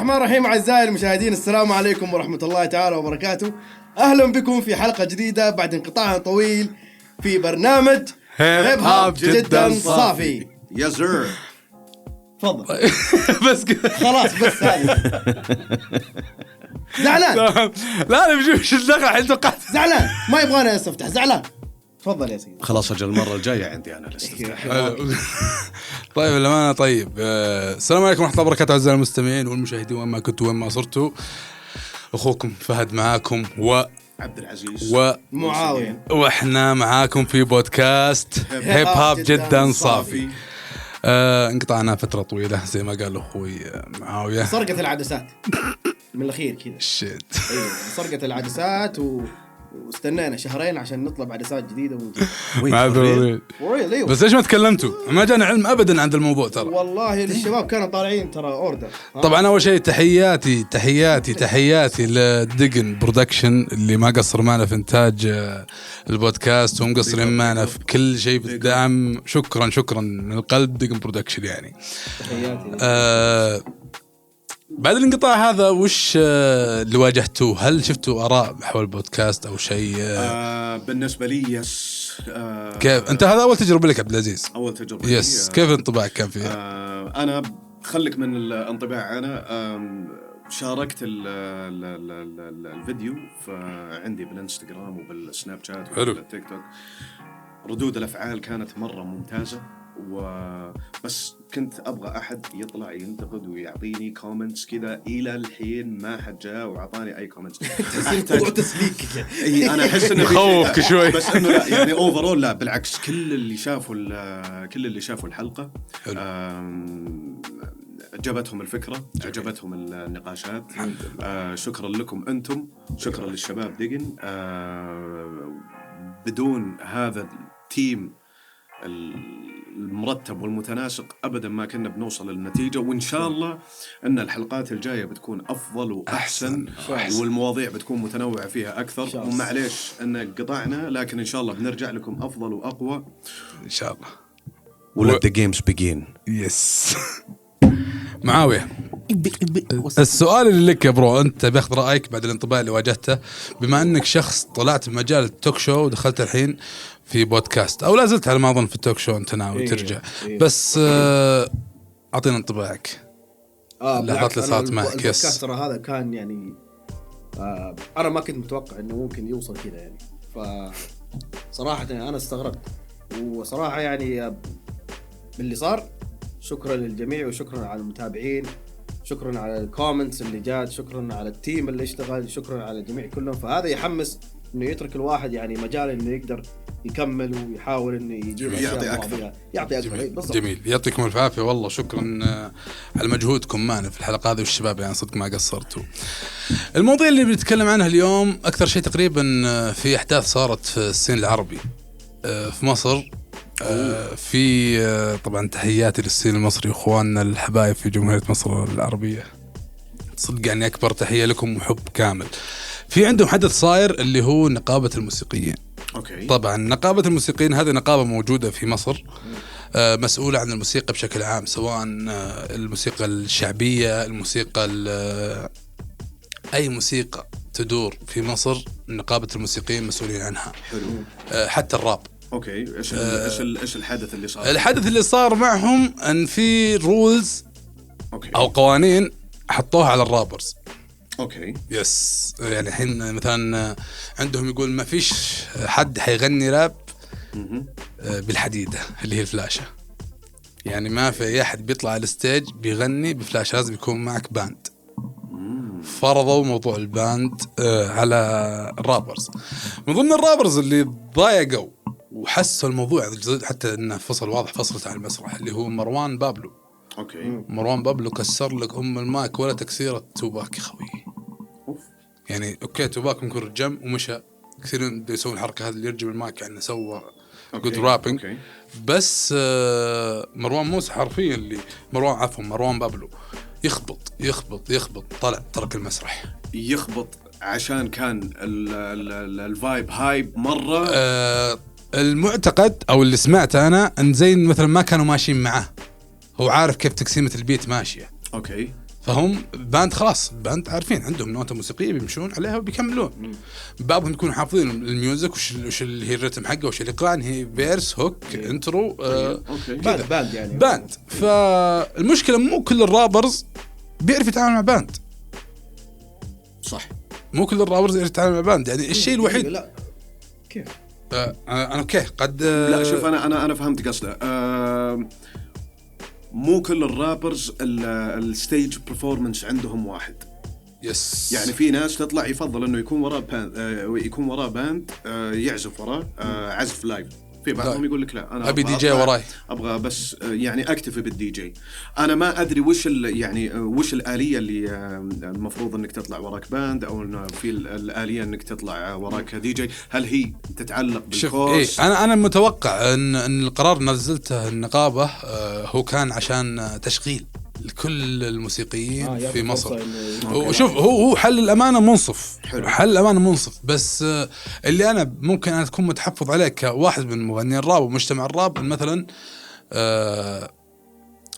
الرحمن الرحيم. أعزائي المشاهدين، السلام عليكم ورحمة الله تعالى وبركاته. أهلا بكم في حلقة جديدة بعد انقطاع طويل في برنامج هيب هاب جدا صافي. يا زر تفضل. بس خلاص بس هذه. زعلان؟ لا انا بشوف الدخل الحين توقعت زعلان ما يبغانا يستفتح. زعلان. تفضل يا سيدي. خلاص أجل المرة الجاية عندي أنا الاستفتاح. طيب الأمانة. طيب السلام عليكم ورحمة الله وبركاته أعزائي المستمعين والمشاهدين وين ما كنتوا وين ما صرتوا. أخوكم فهد معاكم عبد العزيز معاوية، وإحنا معاكم في بودكاست هيب هاب جدا صافي. انقطعنا فترة طويلة زي ما قال أخوي معاوية. سرقة العدسات من الأخير كذا. شيت. سرقة العدسات واستنينا شهرين عشان نطلب عدسات جديدة معذورين. بس ليش ما تكلمتوا؟ ما جانا علم أبدا عن الموضوع ترى. والله الشباب كانوا طالعين ترى أوردر. طبعا أول شيء تحياتي لدقن برودكشن اللي ما قصر معنا في إنتاج البودكاست ومقصرين معنا في كل شيء بالدعم. شكرا من القلب دقن برودكشن يعني. تحياتي. بعد الانقطاع هذا وش اللي واجهتوه؟ هل شفتوا آراء حول البودكاست أو شيء؟ بالنسبة لي يس. كيف أنت هذا أول تجربة لك عبد العزيز؟ أول تجربة يس. كيف انطباعك كان فيها؟ أنا خلك من الانطباع. أنا شاركت الفيديو عندي بالانستغرام وبالسناب شات وبالتيك توك. ردود الأفعال كانت مرة ممتازة، وبس كنت أبغى أحد يطلع ينتقد ويعطيني كومنتس كذا. إلى الحين ما حد جاء وعطاني أي كومنتس. موضوع تسليك. أنا أحس إنه خوفك شوي، بس إنه لا يعني أوفرول لا بالعكس. كل اللي شافوا الحلقة عجبتهم الفكرة، عجبتهم النقاشات. شكرا لكم أنتم، شكرا للشباب دقن. بدون هذا التيم المرتب والمتناسق أبدا ما كنا بنوصل للنتيجة. وإن شاء الله أن الحلقات الجاية بتكون أفضل وأحسن والمواضيع بتكون متنوعة فيها أكثر. ومعليش أن قطعنا، لكن إن شاء الله بنرجع لكم أفضل وأقوى إن شاء الله. Let the games begin. يس. معاوية، السؤال اللي لك يا برو، أنت بياخذ رأيك بعد الانطباع اللي واجهته، بما أنك شخص طلعت بمجال التوك شو ودخلت الحين في بودكاست أو لازلت على ما أظن في التوك شو أنت ناوي ترجع. بس أعطينا انطباعك. اللحظات اللي صارت معك. يس. ترى هذا كان يعني أنا ما كنت متوقع إنه ممكن يوصل كذا يعني. فصراحة أنا استغربت، وصراحة يعني باللي صار. شكرا للجميع وشكرا على المتابعين، شكرا على الكومنتس اللي جات، شكرا على التيم اللي اشتغل، شكرا على الجميع كلهم. فهذا يحمس انه يترك الواحد يعني مجال انه يقدر يكمل ويحاول انه يجيب يعطي اكثر. جميل. يعطيكم العافيه والله. شكرا على مجهودكم معنا في الحلقه هذه، والشباب يعني صدق ما قصرتوا. الموضوع اللي بنتكلم عنه اليوم اكثر شيء تقريبا في احداث صارت في الصين العربي في مصر. في طبعا تحياتي للصين المصري واخواننا الحبايب في جمهورية مصر العربية. صدق يعني أكبر تحية لكم وحب كامل. في عندهم حدث صاير اللي هو نقابة الموسيقيين. طبعا نقابة الموسيقيين هذه نقابة موجودة في مصر، مسؤولة عن الموسيقى بشكل عام، سواء الموسيقى الشعبية، الموسيقى أي موسيقى تدور في مصر نقابة الموسيقيين مسؤولين عنها. حتى الراب. اوكي. ايش الحدث اللي صار؟ الحدث اللي صار معهم ان في رولز او قوانين حطوها على الرابرز. اوكي. يس. يعني الحين مثلا عندهم يقول ما فيش حد حيغني راب بالحديدة اللي هي الفلاشة. يعني ما في اي احد بيطلع على الستيج بيغني بفلاشة، لازم يكون معك باند. فرضوا موضوع الباند على الرابرز. من ضمن الرابرز اللي ضايقوا وحسوا الموضوع حتى انه فصل واضح فصلت على المسرح اللي هو مروان بابلو. اوكي. مروان بابلو كسر لك المايك ولا تكسيرة توباك يا خوي. يعني اوكي توباك ممكن رجم ومشى، كثيرين يسوون الحركة هذه اللي يرجم المايك يعني سوى جود رابينج. بس مروان موسى حرفيا اللي مروان بابلو يخبط طلع ترك المسرح يخبط عشان كان الفايب هايب مرة. المعتقد او اللي سمعته انا ان زين مثلا ما كانوا ماشيين معه، هو عارف كيف تقسيمة البيت ماشية. اوكي. فهم باند خلاص باند عارفين عندهم نوتة موسيقية بيمشون عليها وبيكملون. بعضهم يكونوا حافظين الميوزك وش اللي هي الرتم حقه وش الإيقاع، هي فيرس هوك انترو باند يعني باند. فالمشكلة مو كل الرابرز بيعرف يتعامل مع باند، صح، مو كل الرابرز يعرف يتعامل مع باند. يعني الشيء الوحيد لا كيف انا اوكي قد لا شوف انا فهمت قصده. مو كل الرابرز الستيج برفورمانس عندهم واحد. يس يعني في ناس تطلع يفضل انه يكون وراه باند يعزف وراه عزف لايف. في بعضهم يقول لك لا انا ابي دي جي وراي، ابغى بس يعني اكتفي بالدي جي. انا ما ادري وش وش الاليه اللي المفروض انك تطلع وراك باند، او انه في الاليه انك تطلع وراك دي جي. هل هي تتعلق بالكورس؟ انا متوقع ان القرار نزلته النقابه هو كان عشان تشغيل لكل الموسيقيين في مصر. وشوف هو حل الأمانة منصف، حل الأمانة منصف. بس اللي أنا ممكن أن تكون متحفظ عليه كواحد من مغنيين الراب ومجتمع الراب، مثلا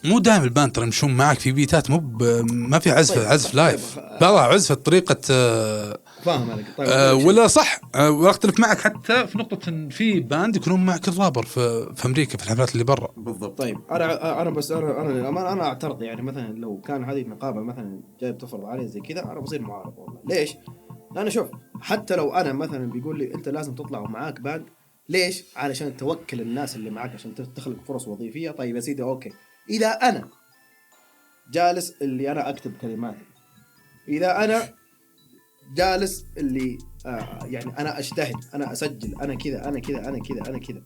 مو دائما الباند ترى يمشون معك في بيتات، ما في عزف لايف، بقى عزف بطريقة فاهم عليك. ولا صح، واختلف معك حتى في نقطة في باند يكونون معك الرابر في أمريكا في الحفلات اللي برا. بالضبط. طيب أنا أعترض. يعني مثلا لو كان هذه النقابة مثلا جاي بتفرض علي زي كذا، أنا بصير معارض والله. ليش؟ لأن شوف، حتى لو أنا مثلا بيقول لي أنت لازم تطلع معاك باند، ليش؟ علشان توكل الناس اللي معاك عشان تخلق فرص وظيفية. طيب يا سيدي أوكي، إذا أنا جالس اللي أنا أكتب كلماتي، إذا أنا جالس اللي يعني أنا أجتهد، أنا أسجل، أنا كذا أنا كذا أنا كذا أنا كذا.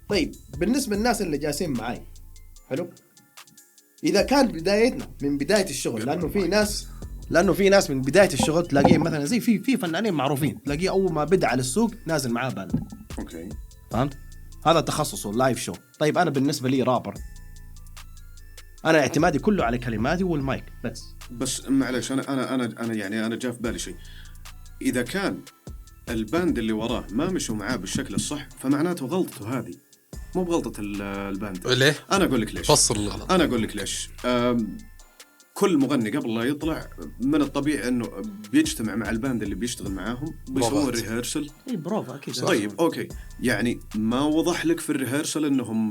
طيب بالنسبة للناس اللي جالسين معاي، حلو، إذا كان بدايتنا من بداية الشغل، لأنه في ناس من بداية الشغل تلاقيه مثلا زي في فنانين معروفين، تلاقيه أول ما بدأ على السوق نازل معاه باند. أوكي، فهمت؟ هذا تخصصه لايف شو. طيب أنا بالنسبة لي رابر، أنا اعتمادي كله على كلماتي والمايك بس معلش أنا يعني أنا جاء في بالي شيء. إذا كان الباند اللي وراه ما مشوا معاه بالشكل الصح، فمعناته غلطته هذه، مو بغلطة الباند. ليه؟ أنا أقول لك ليش. فصل الغلط. أنا أقول لك ليش. كل مغني قبل لا يطلع من الطبيعي انه بيجتمع مع الباند اللي بيشتغل معاهم، بيسوي الريهرسل. اي بروفا اكيد. طيب اوكي، يعني ما وضح لك في الريهرسل انهم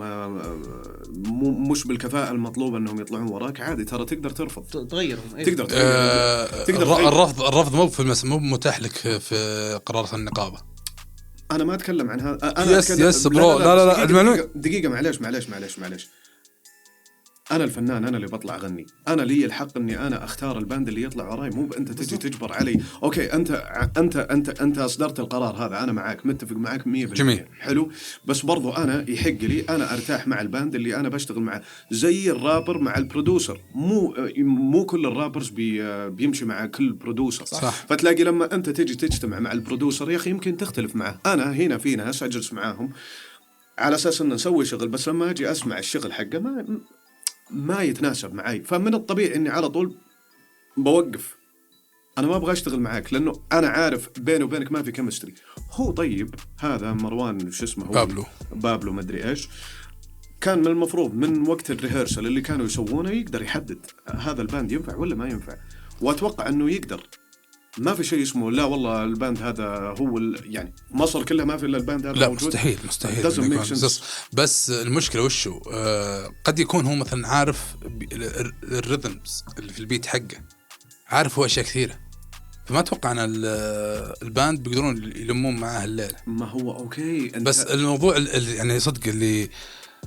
مش بالكفاءة المطلوبة انهم يطلعون وراك، عادي ترى تقدر ترفض، تغيرهم. تقدر تغير. الرفض مو متاح لك في قرارات النقابة. انا ما اتكلم عن هذا. انا يس برو. لا دقيقة معليش. أنا الفنان، أنا اللي بطلع أغني، أنا لي الحق إني أنا أختار الباند اللي يطلع وراي، مو أنت تجي تجبر علي. أوكي أنت أصدرت القرار هذا، أنا معاك، متفق معاك 100%. جميل. حلو، بس برضو أنا يحق لي أنا أرتاح مع الباند اللي أنا بشتغل معه، زي الرابر مع البرودوسر. مو كل الرابرز بيمشي مع كل برودوسر. صح. فتلاقي لما أنت تجي تجتمع مع البرودوسر، يا أخي يمكن تختلف معه. أنا هنا في ناس أجلس معاهم على أساس إن نسوي شغل، بس لما أجي أسمع الشغل حقه ما يتناسب معي، فمن الطبيعي اني على طول بوقف. انا ما ابغى اشتغل معاك لانه انا عارف بيني وبينك ما في كيمستري. هو طيب هذا مروان شو اسمه، بابلو ما ادري ايش، كان من المفروض من وقت الريهرسل اللي كانوا يسوونه يقدر يحدد هذا الباند ينفع ولا ما ينفع، واتوقع انه يقدر. ما في شيء اسمه لا والله الباند هذا هو يعني مصر كلها ما في الا الباند هذا لا موجود. مستحيل. بس المشكله وشو قد يكون هو مثلا عارف الريذمز اللي في البيت حقه، عارف هو اشياء كثيره، فما اتوقع ان الباند بيقدرون يلمون معاه الليله. ما هو اوكي بس الموضوع يعني صدق اللي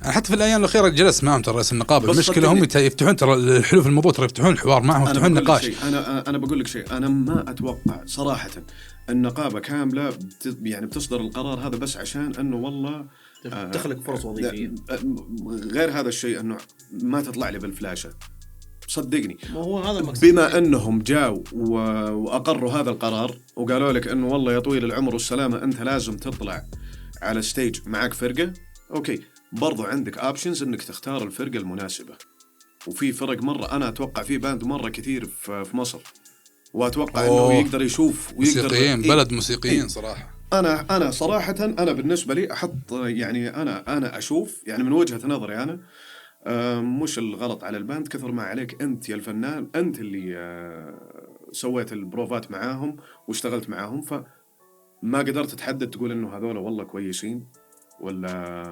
أنا حتى في الأيام الأخيرة جلست معهم ترى رئيس النقابة، المشكلة هم يفتحون ترى الحلو في الموضوع، ترى يفتحون الحوار معهم، يفتحون نقاش. أنا بقول لك شيء، أنا ما أتوقع صراحة النقابة كاملة يعني بتصدر القرار هذا بس عشان أنه والله تخلق فرص وظيفية. غير هذا الشيء أنه ما تطلع لي بالفلاشة، صدقني. هو هذا المقصد. بما أنهم جاءوا وأقروا هذا القرار وقالوا لك أنه والله يا طويل العمر والسلامة أنت لازم تطلع على ستيج معك فرقة، أوكي، برضو عندك options انك تختار الفرقة المناسبة. وفي فرق مرة انا اتوقع في باند مرة كثير في مصر، واتوقع انه يقدر يشوف موسيقيين بلد موسيقيين صراحة. انا صراحة انا بالنسبة لي احط يعني انا اشوف يعني من وجهة نظري انا مش الغلط على الباند كثر ما عليك أنت يا الفنان، أنت اللي سويت البروفات معاهم واشتغلت معاهم، فما قدرت تحدد تقول إنه هذول والله كويسين، ولا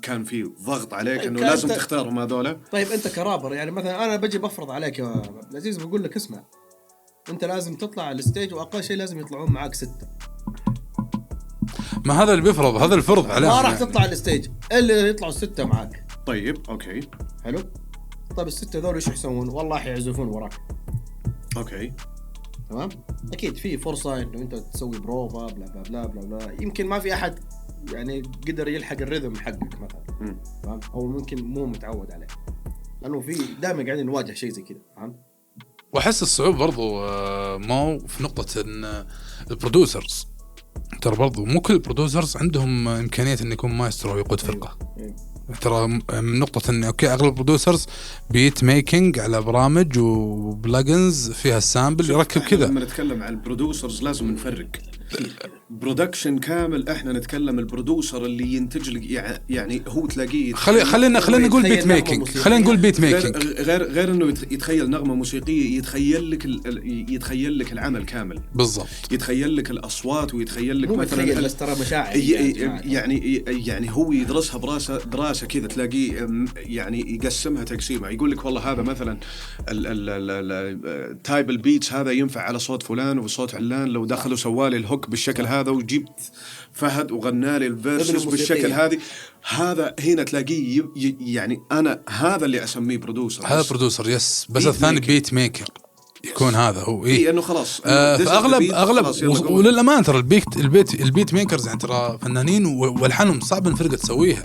كان في ضغط عليك طيب إنه لازم تختارهم هذول. طيب أنت كرابر يعني مثلا أنا بجي بفرض عليك يا عبد العزيز، بقول لك اسمع أنت لازم تطلع على الستيج وأقل شيء لازم يطلعون معاك 6. ما هذا اللي بيفرض، هذا الفرض عليهم. ما راح تطلع على الستيج اللي يطلعوا 6 معاك. طيب أوكي حلو. طيب ال6 ذول إيش يسوون؟ والله حيعزفون وراك. أوكي تمام. أكيد في فرصة إنه أنت تسوي بروفا بلا بلا بلا بلا بلا. يمكن ما في أحد يعني قدر يلحق الرhythm حقك مثلا. فاهم؟ أو ممكن مو متعود عليه، لأنه في دائما قاعدين نواجه شيء زي كذا. فاهم؟ واحس الصعوبة برضو مو في نقطة ان البرودوسرز، ترى برضو مو كل البرودوسرز عندهم امكانية ان يكون مايسترو ويقود فرقة. ترى من نقطة ان اوكي اغلب البرودوسرز بيت ميكينج على برامج وبلاجنز فيها السامبل يركب كذا. لما نتكلم عن البرودوسرز لازم نفرق برودكشن كامل. احنا نتكلم البرودوسر اللي ينتج لك يعني هو تلاقيه خلينا نقول بيت ميكينج، خلينا نقول بيت ميكينج غير انه يتخيل نغمة موسيقية، يتخيل لك العمل كامل بالضبط، يتخيل لك الاصوات ويتخيل لك مثلا بس ترى مشاعر يعني هو يدرسها دراسة كذا، تلاقيه يعني يقسمها تقسيمة، يقول لك والله هذا مثلا تايب البيتس هذا ينفع على صوت فلان وصوت علان، لو دخلوا سوالي الهوك بالشكل هذا وجبت فهد وغنالي الفيرسز بالشكل هذا هنا تلاقيه يعني أنا هذا اللي أسميه برودوسر. هذا برودوسر يس، بس الثاني بيت ميكر يكون هذا هو إيه إنه خلاص أغلب وللأمان ترى البيت ميكرز يعني ترى فنانين والحنهم صعب الفرقة تسويها.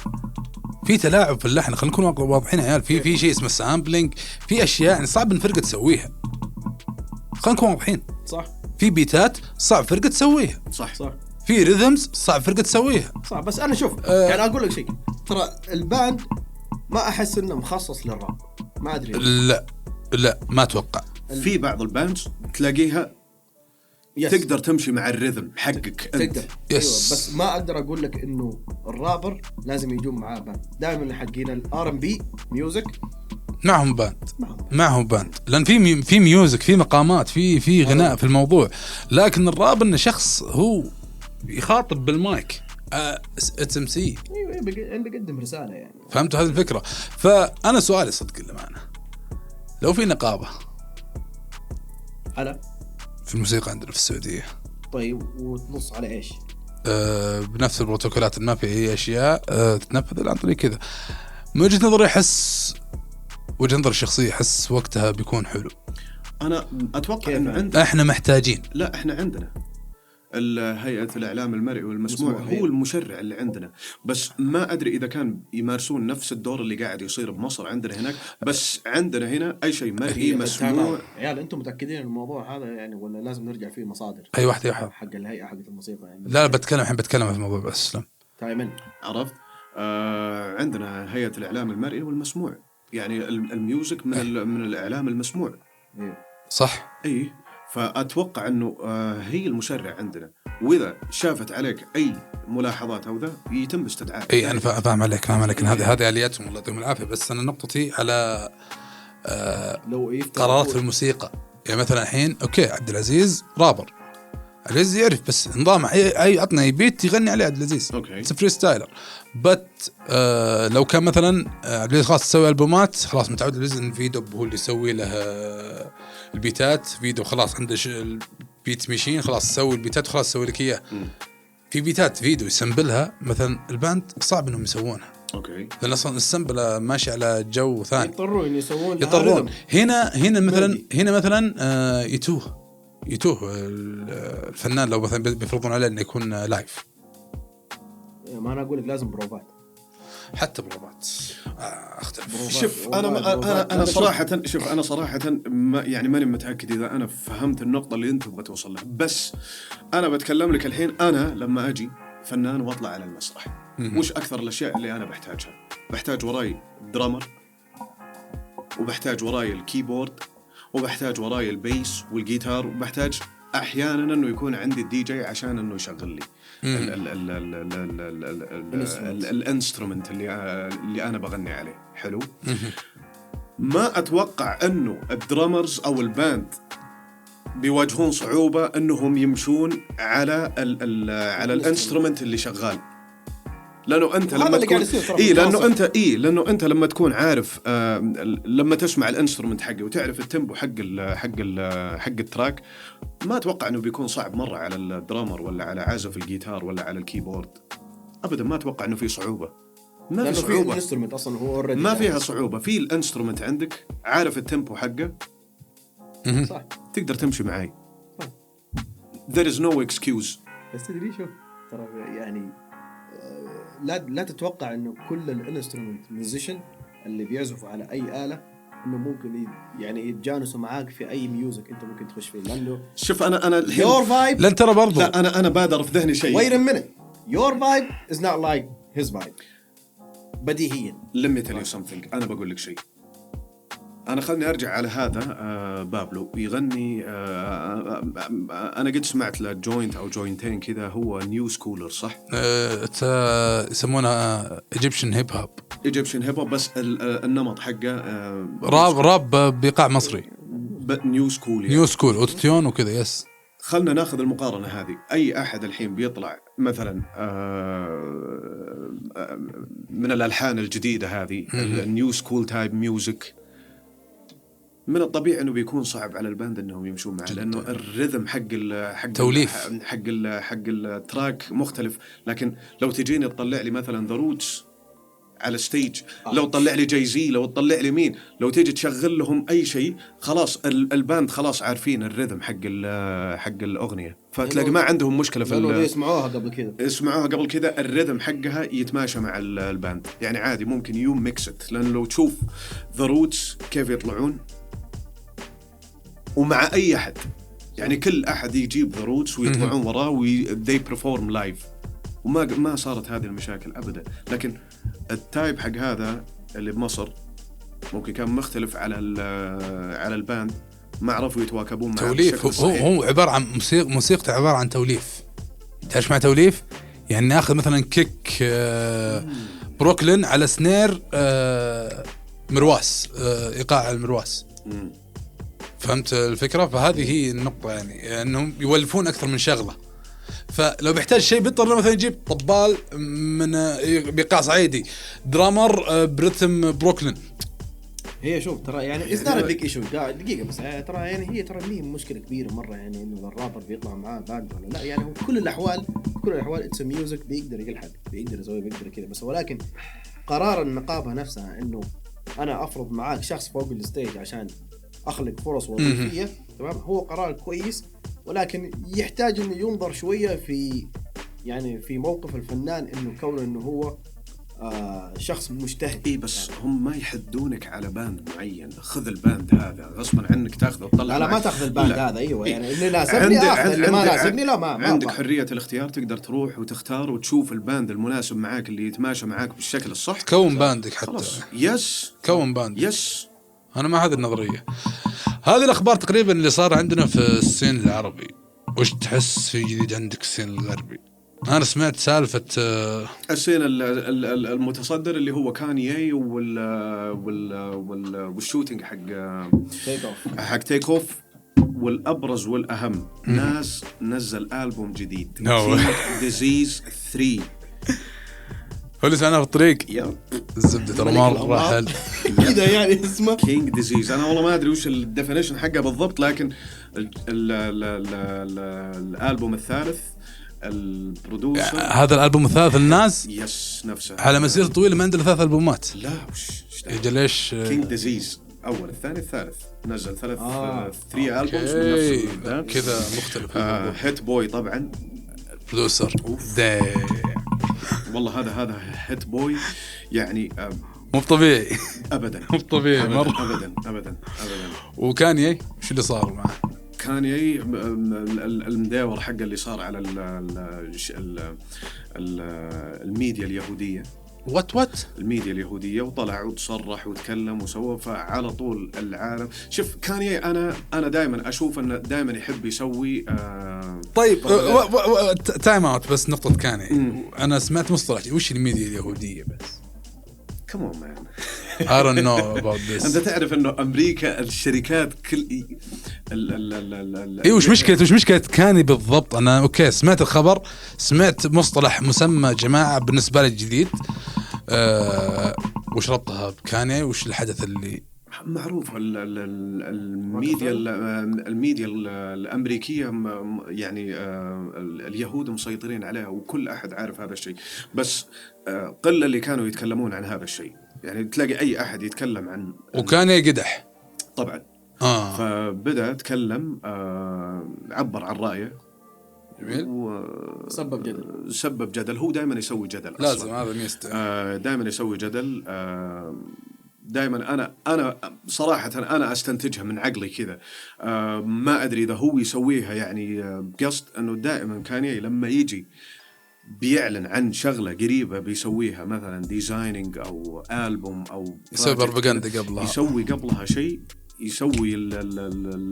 في تلاعب في اللحن، خلينا نكون واضحين يا عيال، في شيء اسمه سامبلينج، في أشياء يعني صعب الفرقة تسويها، خلينا نكون واضحين. صح. في بيتات صعب فرقة تسويها. صح. في ريذمز صعب فرقة تسويها. صح. بس أنا شوف يعني أقول لك شيء، ترى الباند ما أحس إنه مخصص للراب، ما أدري. لا ما أتوقع. في بعض الباندز تلاقيها تقدر تمشي مع الريذم حقك أنت. تقدر. أيوة. بس ما أقدر أقول لك إنه الرابر لازم يجون معاه باند. دائما حقين الR&B ميوزك معهم باند لأن في ميوزك، في مقامات، في غناء في الموضوع. لكن الراب إنه شخص هو يخاطب بالمايك SMC. ايوه بيقدم رسالة يعني. فهمتوا هذه الفكرة؟ فأنا سؤالي صدق للأمانة، لو في نقابة على في الموسيقى عندنا في السعودية، طيب وتنص على إيش؟ بنفس البروتوكولات، ما في أي أشياء تتنفذ عن طريق كذا. من وجهة نظري أحس، وجهة نظري الشخصية أحس وقتها بيكون حلو. أنا أتوقع إنه عندنا إحنا محتاجين، لا إحنا عندنا هيئة الإعلام المرئي والمسموع هو المشرع اللي عندنا، بس ما أدري إذا كان يمارسون نفس الدور اللي قاعد يصير بمصر عندنا هناك. بس عندنا هنا أي شيء مرئي مسموع. عيال أنتم متأكدين الموضوع هذا يعني، ولا لازم نرجع فيه مصادر؟ أي واحدة حق الهيئة حق الموسيقى يعني. لا بتكلم في الموضوع بس لم تمام. عرفت. عندنا هيئة الإعلام المرئي والمسموع، يعني الميوزك من الإعلام المسموع. صح. إيه. فأتوقع أنه هي المشرع عندنا، وإذا شافت عليك أي ملاحظات أو ذا يتم استدعاء. أنا فاهم عليك هذه آلياتهم الله يعطيهم العافية. بس أنا نقطتي على قرارات في الموسيقى. يعني مثلا الحين أوكي عبد العزيز رابر، عبد العزيز يعرف بس نظام أي عطنا بيت يغني عليه عبد العزيز، فري ستايلر. لو كان مثلا عبد العزيز خلاص تسوي ألبومات، خلاص متعود عبد العزيز إن فيديو هو اللي يسوي له البيتات، فيديو خلاص عنده البيت ماشين، خلاص سوي البيتات وخلاص سوي لك إياه. في بيتات فيديو يسمبلها مثلا الباند صعب إنهم يسوونها، لأن أصلا السمبلة ماشي على جو ثاني، يضطرون هنا مثلا يتوه الفنان لو مثلا بيفرضون عليه إنه يكون لايف. ما أنا أقول لك لازم بروفات، حتى بروفات اختلف. شوف انا صراحه يعني ماني متاكد اذا انا فهمت النقطه اللي انت تبغى توصل لها. بس انا بتكلم لك الحين، انا لما اجي فنان واطلع على المسرح وش اكثر الاشياء اللي انا بحتاجها؟ بحتاج وراي درامر، وبحتاج وراي الكيبورد، وبحتاج وراي البيس والجيتار، وبحتاج احيانا انه يكون عندي الدي جي عشان انه يشغل لي الانسترومنت اللي انا بغني عليه. حلو. ما اتوقع انه الدرامرز او الباند بيواجهون صعوبة انهم يمشون على على الانسترومنت اللي شغال، لانه انت لما تكون لانه انت لما تكون عارف لما تسمع الانسترومنت حقه وتعرف التيمبو حق التراك، ما اتوقع انه بيكون صعب مرة على الدرامر ولا على عازف الجيتار ولا على الكيبورد. ابدا ما اتوقع انه في صعوبة. ما في صعوبة. الانسترومنت اصلا هو ما فيها صعوبة. في الانسترومنت عندك، عارف التيمبو حقه، صح، تقدر تمشي معي. There is no excuse. بس تدري شو ترى يعني لا تتوقع انه كل الانسترومنت ميوزيشن اللي بيعزفوا على اي آلة انه ممكن يعني يتجانسوا معاك في اي ميوزك انت ممكن تخش فيه. لانه شوف انا your vibe. لا ترى برضو لا انا بادر في ذهني شيء. wait a minute, your vibe is not like his vibe بديهيا. let me tell you something. انا بقول لك شيء. أنا خلني أرجع على هذا بابلو يغني. أنا قد سمعت له جوينت أو جوينتين كذا، هو نيو سكولر صح؟ يسمونها إيجيبشن هيب هوب. إيجيبشن هيب هوب، بس النمط حقه راب بإيقاع مصري. نيو سكول نيو سكول أوتوتيون وكذا. يس. خلنا ناخذ المقارنة هذه. أي أحد الحين بيطلع مثلا من الألحان الجديدة هذه النيو سكول تايب ميوزك، من الطبيعي انه بيكون صعب على الباند انهم يمشون معه، لانه الرhythm حق التراك مختلف. لكن لو تجيني تطلع لي مثلا ذا روتس على ستيج، لو تطلع لي جاي زي، لو تطلع لي مين، لو تيجي تشغل لهم اي شيء، خلاص الباند خلاص عارفين الرhythm حق الاغنيه، فتلاقي ما عندهم مشكله في يسمعوها قبل كذا الرhythm حقها يتماشى مع الباند. يعني عادي ممكن يوم ميكست، لان لو تشوف ذا روتس كيف يطلعون ومع أي أحد، يعني كل أحد يجيب ذا روتس ويطلعون وراه they perform live، وما صارت هذه المشاكل أبدا. لكن التايب حق هذا اللي بمصر ممكن كان مختلف على الباند، ما عرفوا يتواكبون مع توليف. هو عبارة عن موسيقى عبارة عن توليف. تعرف مع توليف؟ يعني ناخذ مثلا كيك بروكلين على سنير مرواس، إيقاع المرواس. فهمت الفكرة؟ فهذه هي النقطة، يعني أنهم يولفون أكثر من شغلة. فلو بيحتاج شيء بيضطر مثلا يجيب طبال من بإيقاع صعيدي، درامر بريتم بروكلين. هي شوف ترى يعني إصدار بيك إيشو دقيقة بس، ترى يعني هي ترى مي مشكلة كبيرة مرة، يعني إنه الرابر بيطلع معاه باند ولا لا. يعني كل الأحوال إتس ميوزك، بيقدر يلحق، بيقدر يسوي، بيقدر كذا. بس ولكن قرار النقابة نفسها إنه أنا أفرض معاك شخص فوق الستيج عشان أخلق فرص وظيفية، تمام، هو قرار كويس، ولكن يحتاج إنه ينظر شوية في يعني في موقف الفنان، إنه كونه إنه هو شخص مجتهد. إيه بس يعني هم ما يحدونك على باند معين. خذ الباند هذا غصبا عنك تاخذه وتطلع. لا ما تاخذ الباند هذا. أيوة يعني اللي ناسبني أخذ، اللي ما ناسبني لا ما عندك حرية الاختيار، تقدر تروح وتختار وتشوف الباند المناسب معاك اللي يتماشى معاك بالشكل الصح. كون باندك حتى. يس كون باند. يس. أنا مع هذه النظرية. هذه الأخبار تقريبا اللي صار عندنا في السين العربي. وش تحس في جديد عندك السين الغربي؟ أنا سمعت سالفة السين المتصدر اللي هو كانيي والشوتينج حق تيك أوف، والأبرز والأهم ناس نزل ألبوم جديد ديزيز 3. فلس أنا في الطريق الزبدة ترى مرة حل كذا يعني اسمه كينج ديزيز. أنا والله ما أدري وش الديفينيشن حقه بالضبط، لكن الألبوم الثالث البرودوسر هذا الألبوم الثالث الناس يس نفسه على مسيرة طويلة ما عنده 3 ألبومات. لا وش يجي ليش كينج ديزيز أول الثاني الثالث نزل 3 ألبومز من نفسه كذا مختلف. هيت بوي طبعا برودوسر والله هذا هيت بوي يعني مو طبيعي ابدا مو طبيعي مره ابدا. وكانيي شو اللي صار معه؟ كانيي المداور حقه اللي صار على الميديا اليهوديه وات الميديا اليهوديه، وطلع وتصرح وتكلم وسوى. فعلى طول العالم شوف كانيي، انا دائما اشوف انه دائما يحب يسوي طيب تايم اوت بس نقطه كاني. انا سمعت مصطلح وش الميديا اليهوديه بس كمون مان I don't know about this. انت تعرف انه امريكا الشركات كل اي وش مشكله كاني بالضبط؟ انا اوكي سمعت الخبر، سمعت مصطلح مسمى جماعه بالنسبه لي جديد. وش ربطها بكاني؟ وش الحدث اللي معروف؟ الميديا الأمريكية يعني اليهود مسيطرين عليها، وكل أحد عارف هذا الشيء، بس قلة اللي كانوا يتكلمون عن هذا الشيء. يعني تلاقي أي أحد يتكلم عن وكان قدح طبعا. فبدأ يتكلم، عبر عن رأيه، سبب جدل. هو دائما يسوي جدل، لازم هذا ميزته. دائما يسوي جدل. دائما أنا صراحة أنا أستنتجها من عقلي كذا. ما أدري إذا هو يسويها يعني بقصد، أنه دائما كاني لما يجي بيعلن عن شغلة قريبة بيسويها، مثلا ديزايننج أو ألبوم أو يسوي بروباغندا قبلها، يسوي قبلها شيء، يسوي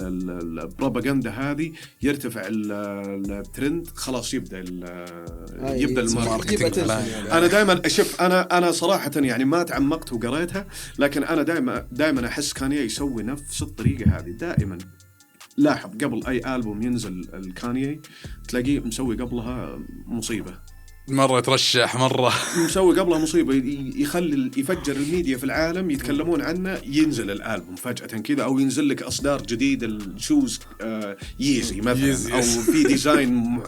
البروباغندا هذه، يرتفع الترند، خلاص يبدأ الماركتينج. أنا دائما أشوف، أنا صراحة يعني ما تعمقت وقريتها، لكن أنا دائما أحس كاني يسوي نفس الطريقة هذه دائما. لاحظ قبل أي ألبوم ينزل الكانيي تلاقيه مسوي قبلها مصيبة، مرة يترشح، مرة مسوي قبلها مصيبة، يفجر الميديا في العالم يتكلمون عنه. ينزل الألبوم فجأة كذا، أو ينزل لك إصدار جديد الشوز ييزي مثلا، أو في ديزاين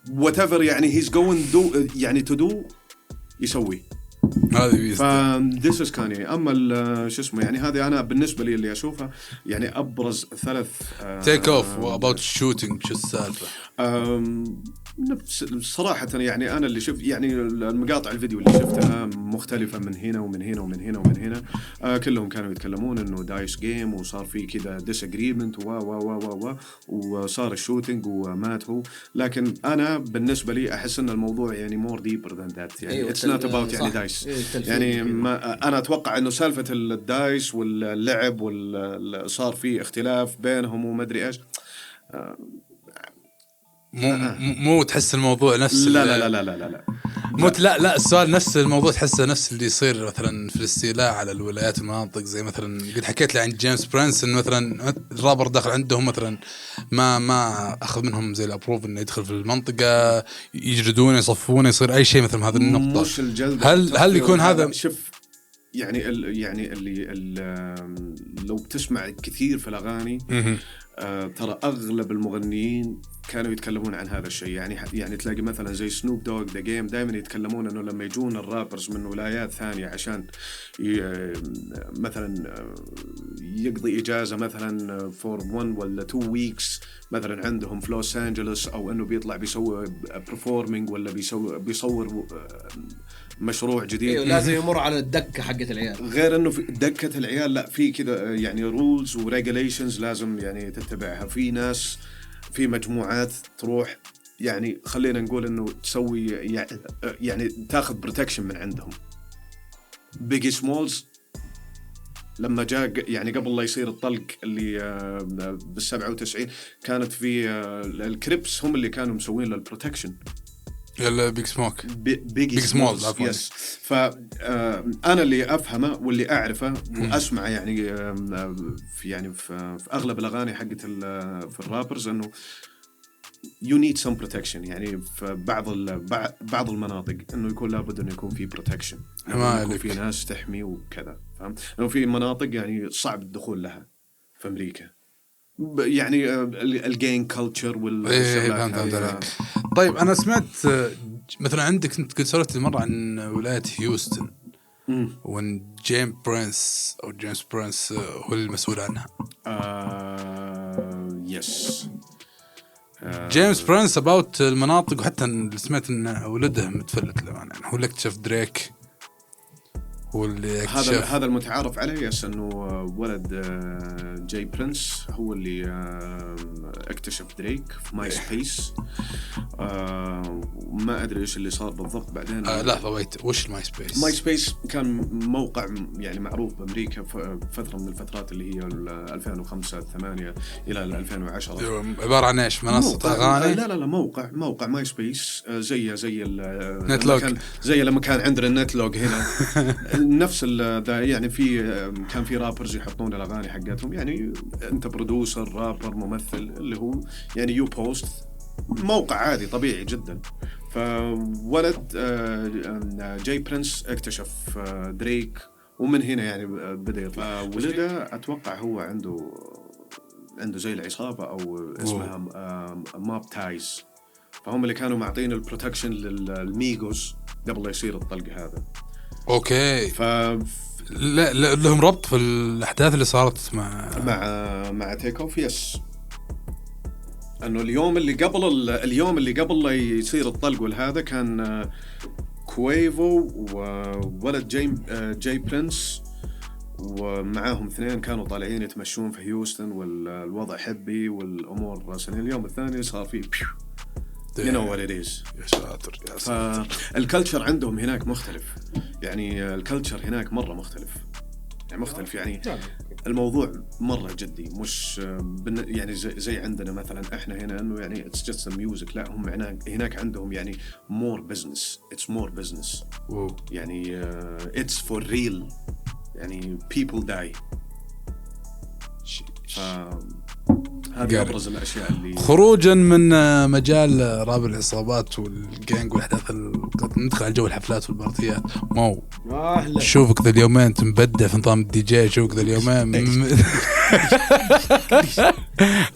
whatever، يعني he's going يعني to do يسوي هذه this is كاني. أما شو اسمه يعني، هذه أنا بالنسبة لي اللي أشوفها يعني أبرز 3 take off about shooting. شو السالفة؟ نفس صراحة يعني أنا اللي شفت يعني المقاطع الفيديو اللي شفتها مختلفة من هنا ومن هنا ومن هنا ومن هنا. كلهم كانوا يتكلمون إنه دايس جيم، وصار في كذا disagreement وصار الشوتينج ومات هو. لكن أنا بالنسبة لي أحس إن الموضوع يعني more deeper than that. يعني it's not about يعني دايس. يعني أنا أتوقع إنه سالفة الدايس واللعب صار في اختلاف بينهم وما أدري إيش. مو تحس الموضوع نفس لا لا السؤال نفس الموضوع، تحسه نفس اللي يصير مثلا في الاستيلاء على الولايات والمناطق، زي مثلا قد حكيت لي عن جيمس برينس، انه مثلا الرابر داخل عندهم مثلا ما اخذ منهم زي الابروف انه يدخل في المنطقه، يجردونه يصفونه، يصير اي شيء مثل هذه النقطه. مش الجلد، هل يكون هذا شوف يعني لو بتسمع كثير في الاغاني ترى اغلب المغنيين كانوا يتكلمون عن هذا الشيء. يعني تلاقي مثلا زي سنوب دوغ ذا جيم دائما يتكلمون انه لما يجون الرابرز من ولايات ثانيه عشان مثلا يقضي اجازه مثلا فور 1 ولا 2 ويكس مثلا عندهم في لوس أنجلوس، او انه بيطلع بيسوي برفورمينج ولا بيصور مشروع جديد. لازم يمر على الدكه حقت العيال. غير انه في دكه العيال، لا في كذا يعني رولز وريجوليشنز لازم يعني تتبعها. في ناس في مجموعات تروح يعني خلينا نقول انه تسوي يعني تاخذ بروتكشن من عندهم. بيجي سمولز لما جاء يعني قبل لا يصير الطلق اللي بال97 كانت في الكريبس هم اللي كانوا مسوين للبروتكشن. بيج سموك بيج سمول يس. فأنا اللي أفهمه واللي أعرفه وأسمع يعني في أغلب الأغاني حقت في الرابرز إنه you need some protection. يعني في بعض المناطق إنه يكون لابد إنه يكون في protection، يعني يكون في ناس تحمي وكذا، فهم؟ إنه في مناطق يعني صعب الدخول لها في أمريكا، يعني الجين كلتشر والشغلات. طيب أنا سمعت مثلا عندك أنت قلت سولفت مرة عن ولاية هيوستن، وإن جيمس برينس هو المسؤول عنها. يس جيمس برينس about المناطق، وحتى سمعت إن ولده متفلت له، يعني هو اللي اكتشف دريك واللي هذا المتعارف عليه يس انه ولد جاي برينس هو اللي اكتشف دريك في ماي سبيس. ما ادري ايش اللي صار بالضبط بعدين. لحظه ويت، وش الماي سبيس؟ ماي سبيس كان موقع يعني معروف بامريكا في فتره من الفترات اللي هي 2005 8 الى 2010. عباره عن ايش؟ منصه اغاني؟ لا موقع ماي سبيس زي نتلوج، زي لما كان عندنا نتلوج هنا. نفس يعني كان في رابرز يحطون الاغاني حقتهم، يعني انت برودوسر رابر ممثل اللي هو يعني يو بوست، موقع عادي طبيعي جدا. فولد جاي برينس اكتشف دريك، ومن هنا يعني بدا يطلع. ولده اتوقع هو عنده زي العصابه او اسمها ماب تايز، فهم اللي كانوا معطين البروتكشن للميغوز قبل لا يصير الطلق هذا. اوكي. لا لهم ربط في الاحداث اللي صارت مع تيك اوف. يس، انه اليوم اللي قبل لا يصير الطلق والهذا كان كويفو وولد جاي برينس ومعاهم اثنين كانوا طالعين يتمشون في هيوستن والوضع حبي والامور سنين. اليوم الثاني صار فيه you know what it is. يا ساتر. فالكلتشر عندهم هناك مختلف، يعني الكلتشر هناك مرة مختلف يعني الموضوع مرة جدي، مش يعني زي عندنا مثلا احنا هنا انه يعني it's just a music. لا، هم هناك عندهم يعني more business يعني it's for real، يعني people die. هذه أبرز الأشياء اللي خروجا من مجال راب العصابات والجانج والأحداث، ندخل على جو الحفلات والبارتيات. شوفك ذا اليومين تنبدع في نظام الدي جي، شوفك ذا اليومين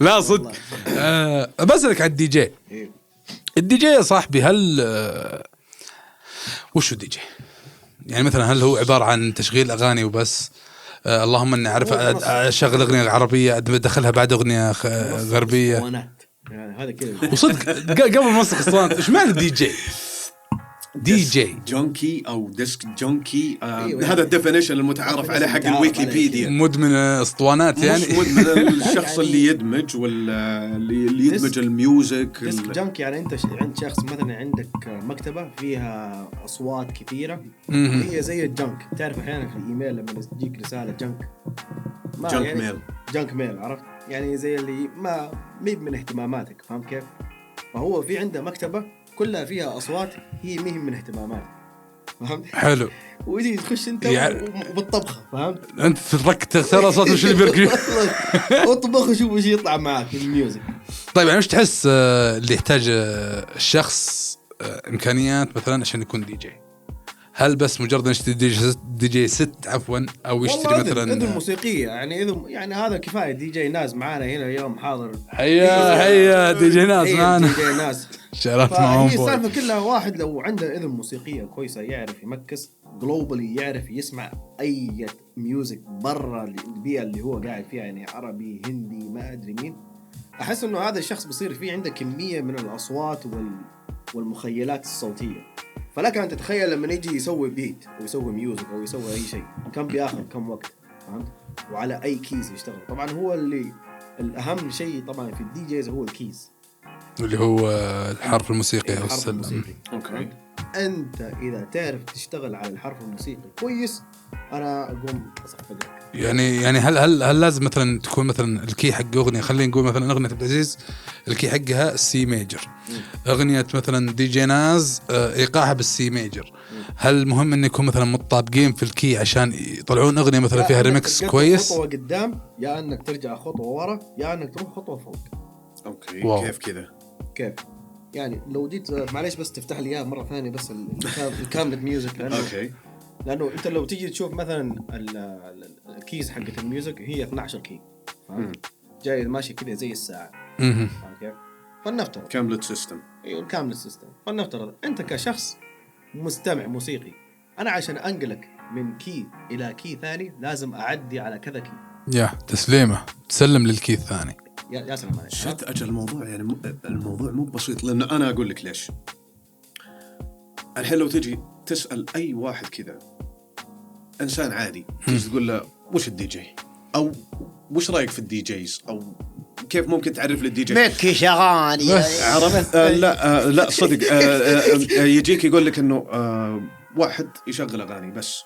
لا صدق. بسألك على الدي جي. الدي جي يا صاحبي، هل وش الدي جي؟ يعني مثلا هل هو عبارة عن تشغيل أغاني وبس؟ اللهم اني اعرف اشغل اغنيه عربيه ادخلها بعد اغنيه غربيه يعني هذا كذا. وصدق قبل مسك اسطوانات. ايش معنى دي جي جونكي او ديسك جونكي. هذا الديفينيشن المتعارف عليه حق الويكيبيديا. مدمن اسطوانات، يعني مش مدمن الشخص اللي يدمج اللي يدمج الميوزك. ديسك جونكي يعني انت عند شخص مثلا عندك مكتبه فيها اصوات كثيره، هي زي الجنك. تعرف احيانا في الايميل لما تجيك رساله جنك ميل، عرفت؟ يعني زي اللي ما من اهتماماتك، فهمت كيف؟ فهو في عنده مكتبه كلها فيها أصوات هي مهم من اهتمامات، فهمت؟ حلو. ويجي تخش أنت وبالطبخة، فهمت؟ أنت تركت تختار أصوات وش اللي بيركي اطبخ وشوف وش يطلع معك في الميوزك. طيب يعني وش تحس اللي يحتاج الشخص إمكانيات مثلا عشان يكون دي جي؟ هل بس مجرد نشتري دي جي ست عفوا، أو يشتري مثلا إذن موسيقية؟ يعني هذا كفاية. دي جي ناس معانا هنا اليوم حاضر. هيا دي جي ناس معانا. دي جي ناس شرفت معهم. هي السالفة كلها واحد لو عنده إذن موسيقية كويسة يعرف يمكس جلوبالي، يعرف يسمع أي ميوزك برا البيئة اللي هو قاعد فيها، يعني عربي هندي ما أدري مين. أحس إنه هذا الشخص بصير فيه عنده كمية من الأصوات والمخيلات الصوتية. فلك أن تتخيل لما يجي يسوي بيت أو يسوي ميوزك أو يسوي أي شيء كم بياخذ كم وقت، فهمت؟ وعلى أي كيز يشتغل. طبعا هو اللي الأهم شيء طبعا في الدي جيز هو الكيز اللي هو الحرف الموسيقي أو السلم. أوكي. أنت إذا تعرف تشتغل على الحرف الموسيقي كويس أنا أقوم أصفقك. يعني هل لازم مثلا تكون مثلا الكي حق أغنية، خلينا نقول مثلا أغنية عبد العزيز الكي حقها السي ميجر، أغنية مثلا دي جي ناز إيقاعها بالسي ميجر، هل مهم إن يكون مثلا متطابقين في الكي عشان يطلعون أغنية مثلا فيها ريمكس كويس؟ خطوة قدام، يا أنك ترجع خطوة ورا، يا أنك تروح خطوة فوق. أوكي. كيف كذا؟ كيف يعني لو جيت معليش بس تفتح لي إياه مرة ثانية بس الكاملة ميوزك. أوكي. لأنه أنت لو تيجي تشوف مثلا الكيز حقة الميوزك هي 12 كي، جاي ماشي كده زي الساعة. كيف؟ فلنفترض كاملة سيستم. أيوة الكاملة سيستم. فلنفترض أنت كشخص مستمع موسيقي، أنا عشان أنقلك من كي إلى كي ثاني لازم أعدي على كذا كي. يا تسليمة تسلم للكي الثاني. يا سلام عليك. شت أجل الموضوع، يعني الموضوع مو بسيط، لأن أنا أقول لك ليش. الحين لو تجي تسأل أي واحد كذا انسان عادي تيجي تقول له وش الدي جي او وش رايك في الدي جيز او كيف ممكن تعرف للدي جي مكي شغالي عرفت لا صدق يجيك يقول لك انه واحد يشغل اغاني بس.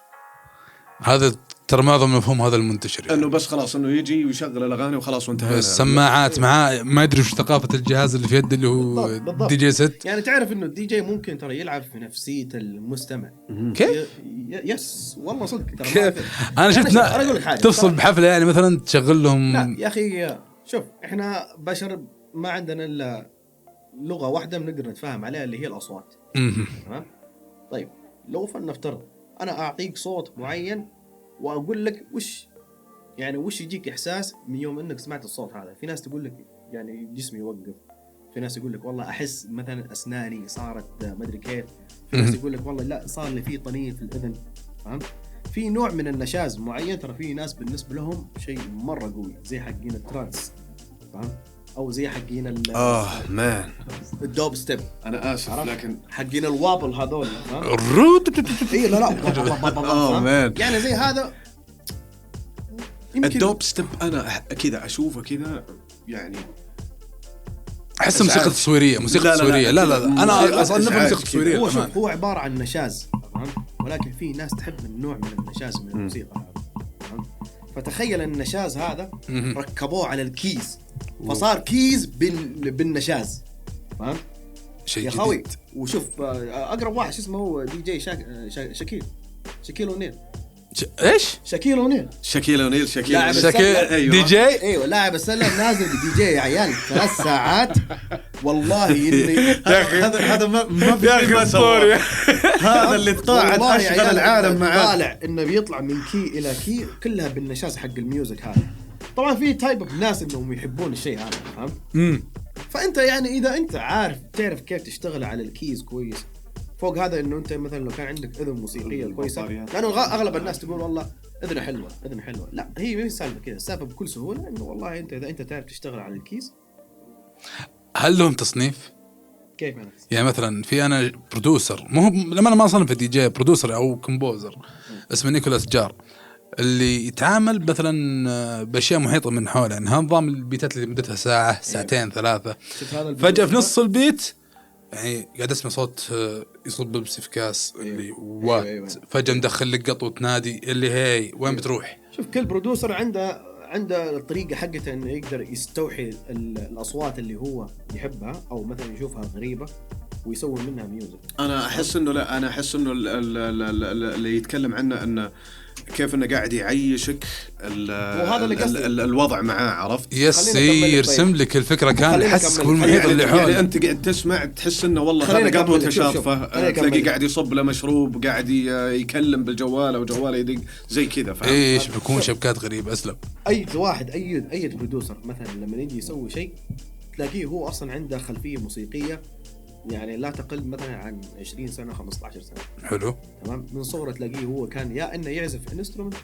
هذا ترى معظم مفهوم هذا المنتشر يعني. انه بس خلاص انه يجي ويشغل الاغاني وخلاص وانتهى. السماعات معاه ما ادري وش ثقافه الجهاز اللي في يده اللي هو بالضبط. دي جي ست. يعني تعرف انه الدي جي ممكن ترى يلعب في نفسيه المستمع. كيف؟ يس والله صدق ترى. كيف؟ انا شفت أنا أقول لك حاجة. تفصل بحفله يعني مثلا تشغل لهم. لا يا اخي شوف احنا بشر ما عندنا الا لغه واحده بنقدر نتفاهم عليها اللي هي الاصوات. تمام. طيب لو فلنفترض انا اعطيك صوت معين واقول لك وش يجيك احساس من يوم انك سمعت الصوت هذا. في ناس تقول لك يعني جسمي يوقف، في ناس يقول لك والله احس مثلا اسناني صارت ما ادري كيف، في ناس يقول لك والله لا صار لي في طنين في الاذن. فهمت؟ في نوع من النشاز معين ترى في ناس بالنسبه لهم شيء مره قوي زي حقين الترانس، فهمت؟ او زي حقين مان الدوب ستيب. انا اسف لكن حقين الوابل هذول اي لا مان يعني زي هذا الدوب ستيب انا كذا اشوفه كذا يعني احس موسيقى تصويريه تصويريه. لا انا اصنفها موسيقى تصويريه. هو عباره عن نشاز، ولكن في ناس تحب النوع من النشاز من الموسيقى. فتخيل النشاز هذا ركبوه على الكيز فصار كيز بالنشاز. فهمت؟ يا خوي وشوف اقرب واحد شو اسمه هو دي جي شاكيل اونيل. ايش؟ شاكيل اونيل أيوة. دي جي ايوه لاعب السله نازل بدي جي يا عيال 3 ساعات والله اني هذا ما في اسطوري. هذا اللي طاعت اشغل العالم معاه طالع انه بيطلع من كي الى كي كلها بالنشاز حق الميوزك هذا. طبعا في تايب من الناس انهم يحبون الشيء هذا. فهمت؟ فانت يعني اذا انت تعرف كيف تشتغل على الكيز كويس فوق هذا انه انت مثلا لو كان عندك اذن موسيقيه كويسه، لانه اغلب الناس تقول والله اذنه حلوه. لا هي مش سالفه كذا، السالفه بكل سهوله انه والله انت اذا انت تعرف تشتغل على الكيز. هل لهم تصنيف؟ كيف يعني مثلا في انا برودوسر لما انا ما اصنف دي جي برودوسر او كومبوزر اسمه نيكولاس جار اللي يتعامل مثلا باشياء محيطه من حوله. يعني نظام البيتات اللي مدتها ساعه ساعتين 3 فجاه في نص البيت يعني قاعد اسمع صوت يصب بيبسي في كاس اللي وات فجاه مدخل لك قط وتنادي اللي هي وين بتروح. شوف كل برودوسر عنده الطريقه حقته انه يقدر يستوحي الاصوات اللي هو يحبها او مثلا يشوفها غريبه ويسوي منها ميوزك. انا احس انه اللي يتكلم عنه انه كيف انه قاعد يعيشك الوضع معاه. عرفت؟ يرسم لك الفكره كان يحسك بالمحيط اللي حوله. يعني انت قاعد تسمع تحس انه والله هذا قطوه شاطفه تلاقي قاعد يصب له مشروب قاعد يكلم بالجوال وجواله يدق زي كذا. ايش بيكون شبكات غريبه اسلم. اي واحد اي برودوسر مثلا لما يجي يسوي شيء تلاقيه هو اصلا عنده خلفيه موسيقيه يعني لا تقل مثلا عن 20 سنه 15 سنه. حلو تمام. من صغره تلاقيه هو كان يا انه يعزف انسترومنت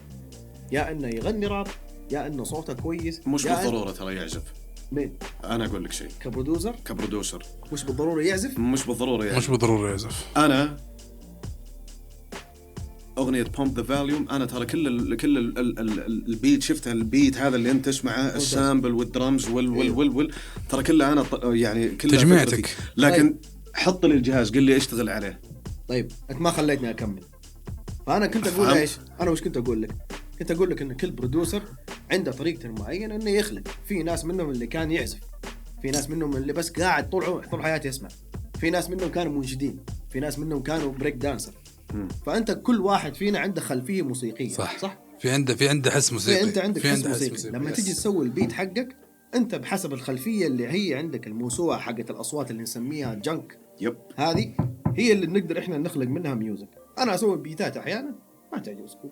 يا انه يغني راب يا انه صوته كويس. مش بالضروره ترى يعزف. مين؟ انا اقول لك شيء كبرودوسر مش بالضروره يعزف. مش بالضروره يعزف. انا اغنيه بومب ذا فاليوم انا ترى كل البيت شفتها البيت هذا اللي انت تسمعه السامبل والدرمز وال ترى كلها انا يعني كلها تجميعتك. لكن حط لي الجهاز قل لي اشتغل عليه. طيب انت ما خليتني اكمل. فانا كنت اقول ايش انا وش كنت اقول لك ان كل برودوسر عنده طريقته معينه انه يخلق. في ناس منهم اللي كان يعزف، في ناس منهم اللي بس قاعد طول حياته يسمع، في ناس منهم كانوا منشدين، في ناس منهم كانوا بريك دانسر. فانت كل واحد فينا عنده خلفيه موسيقيه. صح في عنده حس موسيقي. انت عندك حس موسيقي. لما تيجي تسوي البيت حقك انت بحسب الخلفيه اللي هي عندك الموسوعه حقت الاصوات اللي نسميها جنك. هذه هي اللي نقدر احنا نخلق منها ميوزك. انا اسوي بيتات احيانا ما تعجبكم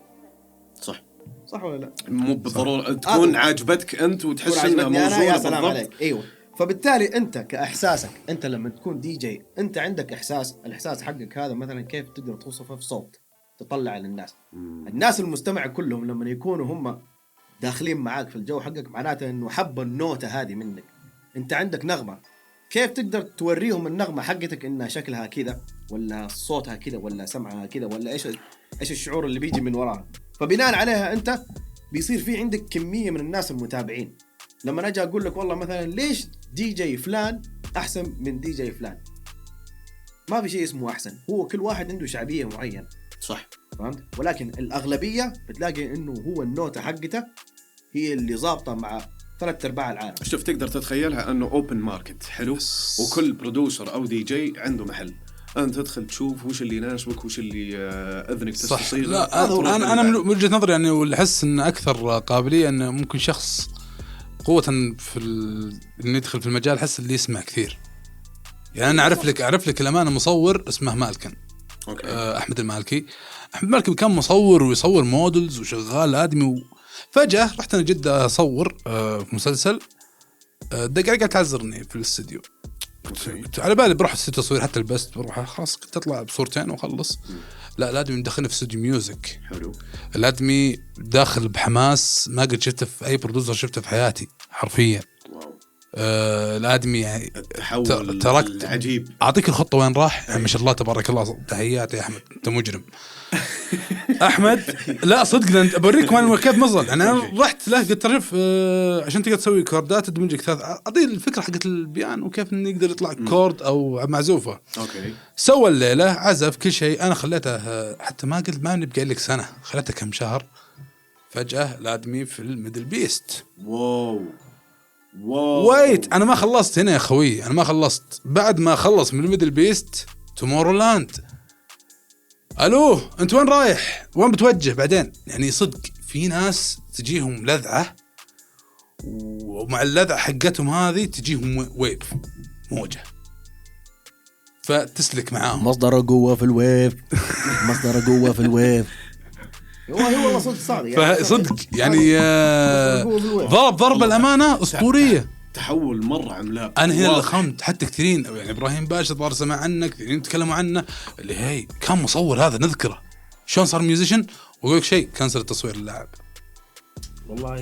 صح ولا لا؟ مو بالضروره تكون عاجبتك انت وتحس انها موزونه. يا سلام عليك. ايوه. فبالتالي انت كاحساسك انت لما تكون دي جي انت عندك الاحساس حقك هذا مثلا كيف تقدر توصفه في صوت تطلع للناس. الناس المستمع كلهم لما يكونوا هم داخلين معاك في الجو حقك معناته انه حبوا النوتة هذه منك. انت عندك نغمة كيف تقدر توريهم النغمة حقتك انها شكلها كذا ولا صوتها كذا ولا سمعها كذا ولا ايش الشعور اللي بيجي من وراها. فبناء عليها انت بيصير في عندك كميه من الناس المتابعين. لما اجي اقول لك والله مثلا ليش دي جي فلان احسن من دي جي فلان، ما في شيء اسمه احسن، هو كل واحد عنده شعبيه معينه، صح، فهمت؟ ولكن الاغلبيه بتلاقي انه هو النوتة حقته هي اللي ضابطه مع 3/4 العالم. شوف تقدر تتخيلها انه اوبن ماركت حلو، وكل برودوسر او دي جي عنده محل، انت تدخل تشوف وش اللي يناسبك وش اللي اذنك تستصيغ. لا انا من وجهة نظري يعني واللي احس ان اكثر قابليه انه ممكن شخص قوه في انه يدخل في المجال، حس اللي يسمع كثير. يعني انا اعرف لك الامانه مصور اسمه مالكن، اوكي. احمد المالكي. احمد المالكي كان مصور ويصور مودلز وشغال ادمي، فجاه رحت انا جده اصور في مسلسل، قاعد تعذرني في الاستديو. على بالي بروح استديو تصوير، حتى البست بروح خلاص تطلع بصورتين وخلص. لا الادمي مدخلني في استوديو ميوزك. حلو. الادمي داخل بحماس ما قد شفته في اي برودوسر شفته في حياتي حرفيا. واو. الادمي يعني تحول تركت عجيب. اعطيك الخطه وين راح. ما شاء الله تبارك الله، تحياتي يا احمد، انت مجرم. احمد لا صدق انت بوريك وين كيف نزل. انا رحت له قلت تعرف عشان تقدر تسوي كوردات تدمجك ثلاث، اعطيه الفكره حقت البيان وكيف انه يقدر يطلع كورد او معزوفه. اوكي. سوى الليله، عزف كل شيء. انا خليته حتى ما قلت ما نبقى لك سنه، خليته كم شهر. فجاه الادمي في الميدل بيست. واو ويت انا ما خلصت هنا يا خوي، انا ما خلصت. بعد ما خلص من الميدل بيست تومورولاند. الو انت وين رايح؟ وين بتوجه بعدين؟ يعني صدق في ناس تجيهم لذعه، ومع اللذعه حقتهم هذه تجيهم ويف، موجه، فتسلك معاهم. مصدر قوه في الويف. مصدر قوه في الويف. هو والله صدق صادق يعني. صدق يعني ضرب الامانه اسطوريه. تحول مره عملاق. انا هنا اللي خمت، حتى كثيرين يعني ابراهيم باشا ظهر سمع عنه، كثيرين تكلموا عنه، اللي هي كان مصور هذا نذكره شلون صار ميوزيشن. ويقول لك شيء كنسل التصوير اللاعب. والله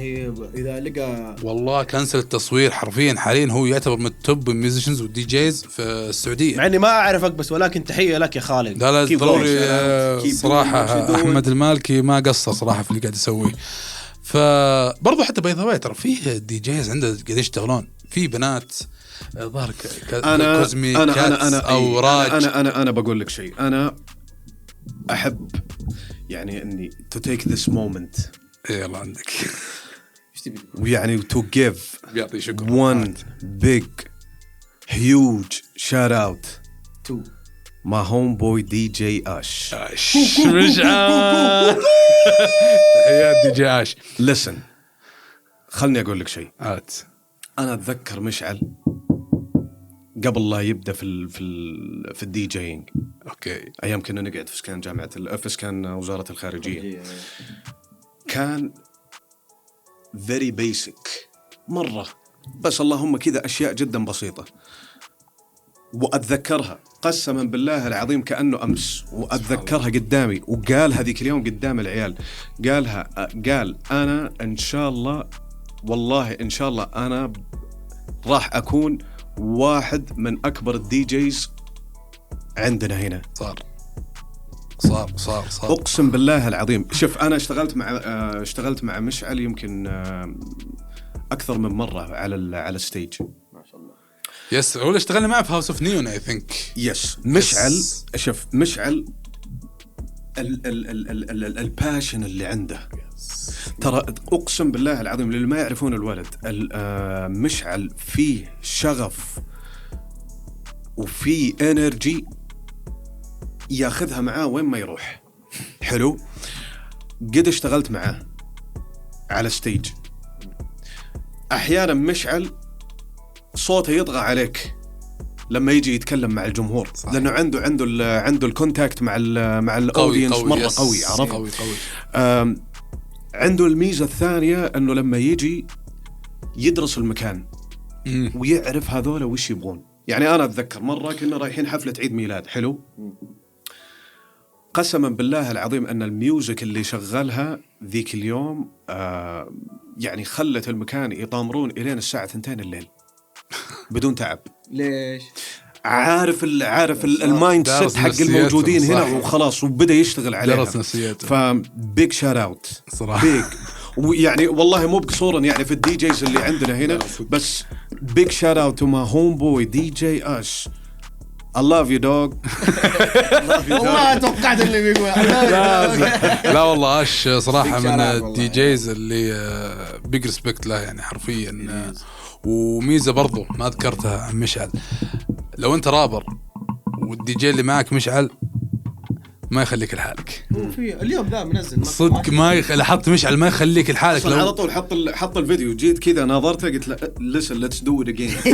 اذا لقى والله كنسل التصوير حرفيا. حاليا هو يعتبر من التوب ميوزيشنز والدي جيز في السعوديه. مع اني ما اعرفك بس ولكن تحيه لك يا خالد. لا ضروري صراحه. احمد المالكي ما قصر صراحه في اللي قاعد يسويه. فبرضو حتى باي ذا واي ترى فيه دي جيز عنده قاعد يشتغلون في بنات ظهر كوزمي كاتس او راج. انا بقول لك شيء. انا احب يعني اني to take this moment. يلا عندك. ويعني to give بيعطي شكر one big huge shout out to my homeboy DJ Ash. مشعل. تحيات دي جي آش. listen خلني اقول لك شيء. هات. انا اتذكر مشعل قبل لا يبدا في الدي جيينج. اوكي. ايام كنا نقعد في سكان جامعه كان وزاره الخارجيه. كان very basic مرة، بس اللهم كذا أشياء جدا بسيطة، وأتذكرها قسما بالله العظيم كأنه أمس، وأتذكرها قدامي. وقال هذيك اليوم قدام العيال، قال أنا إن شاء الله، والله إن شاء الله أنا راح أكون واحد من أكبر الدي جيز عندنا هنا. صار أقسم بالله العظيم. شوف أنا اشتغلت مع مشعل يمكن أكثر من مرة على الستيج. ما شاء الله. يس هو اشتغلنا معه في هاوس اوف نيون اي ثينك. يس مشعل. شوف مشعل الباشن اللي عنده ترى أقسم بالله العظيم للي ما يعرفون الولد مشعل فيه شغف وفيه انرجي ياخذها معاه وين ما يروح. حلو. قد اشتغلت معاه على ستيج. احيانا مشعل صوته يطغى عليك لما يجي يتكلم مع الجمهور. صحيح. لانه عنده الكونتاكت مع الاودينس مره قوي. عرفت؟ قوي. عنده الميزه الثانيه انه لما يجي يدرس المكان ويعرف هذول وش يبغون. يعني انا اتذكر مره كنا رايحين حفله عيد ميلاد. حلو. قسما بالله العظيم أن الميوزك اللي شغلها ذيك اليوم يعني خلت المكان يطامرون إلين الساعة 2 الليل بدون تعب. ليش؟ عارف المايند سيت حق الموجودين هنا وخلاص وبدأ يشتغل عليها. درس نفسيته. فبيج شات اوت صراحة بيج. ويعني والله مو بقصورا يعني في الدي جيز اللي عندنا هنا بس بيج شات اوت تو ماي هوم بوي دي جي اش. I love you dog. والله توقعت اللي بيقول لا والله اش صراحة من الدي جيز اللي بيج ريسبكت له يعني حرفيا. وميزة برضو ما ذكرتها عن مشعل، لو انت رابر والدي جي اللي معك مشعل ما يخليك لحالك. في اليوم ذا منزل صدق ما لاحظت مشعل ما يخليك لحالك. لو على طول حط الفيديو جيت كذا ناظرته قلت له listen let's do it again.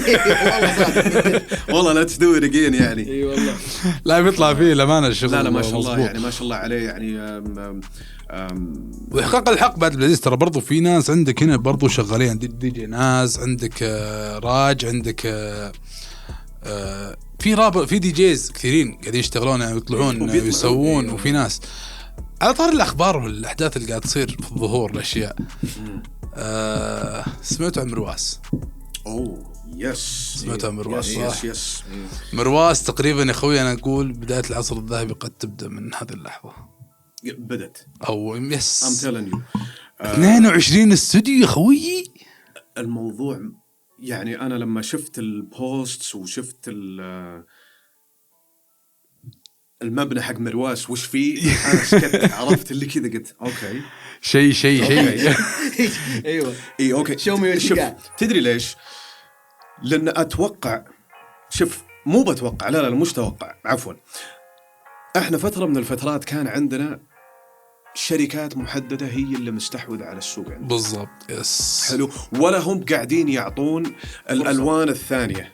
والله let's do it again يعني. اي والله لا بيطلع فيه لمانة الشغل. لا ما شاء الله يعني ما شاء الله عليه يعني. وإحقاق الحق بعد العزيز ترى برضو في ناس عندك هنا برضو شغالين دي جي ناس عندك راج عندك في رابط في دي جيز كثيرين قاعدين يشتغلون يعني يطلعون ويسوون. وفي ناس على طار الأخبار والأحداث اللي قاعد تصير في الظهور الأشياء. سمعتوا عن مرواس؟ يس سمعتوا عن مرواس؟ يس مرواس تقريبا يا أخوي أنا أقول بداية العصر الذهبي قد تبدأ من هذه اللحظة. بدت أو يس I'm telling you 22 استوديو يا أخوي. الموضوع يعني أنا لما شفت البوستس وشفت المبنى حق مرواس وش فيه أنا سكت. عرفت اللي كذا قلت أوكي شيء ايوه إيه أوكي. شوف تدري ليش؟ لأن أتوقع شوف مو بتوقع لا مش توقع عفوا. إحنا فترة من الفترات كان عندنا شركات محددة هي اللي مستحوذة على السوق عندنا. بالضبط يس حلو. ولا هم قاعدين يعطون الألوان الثانية.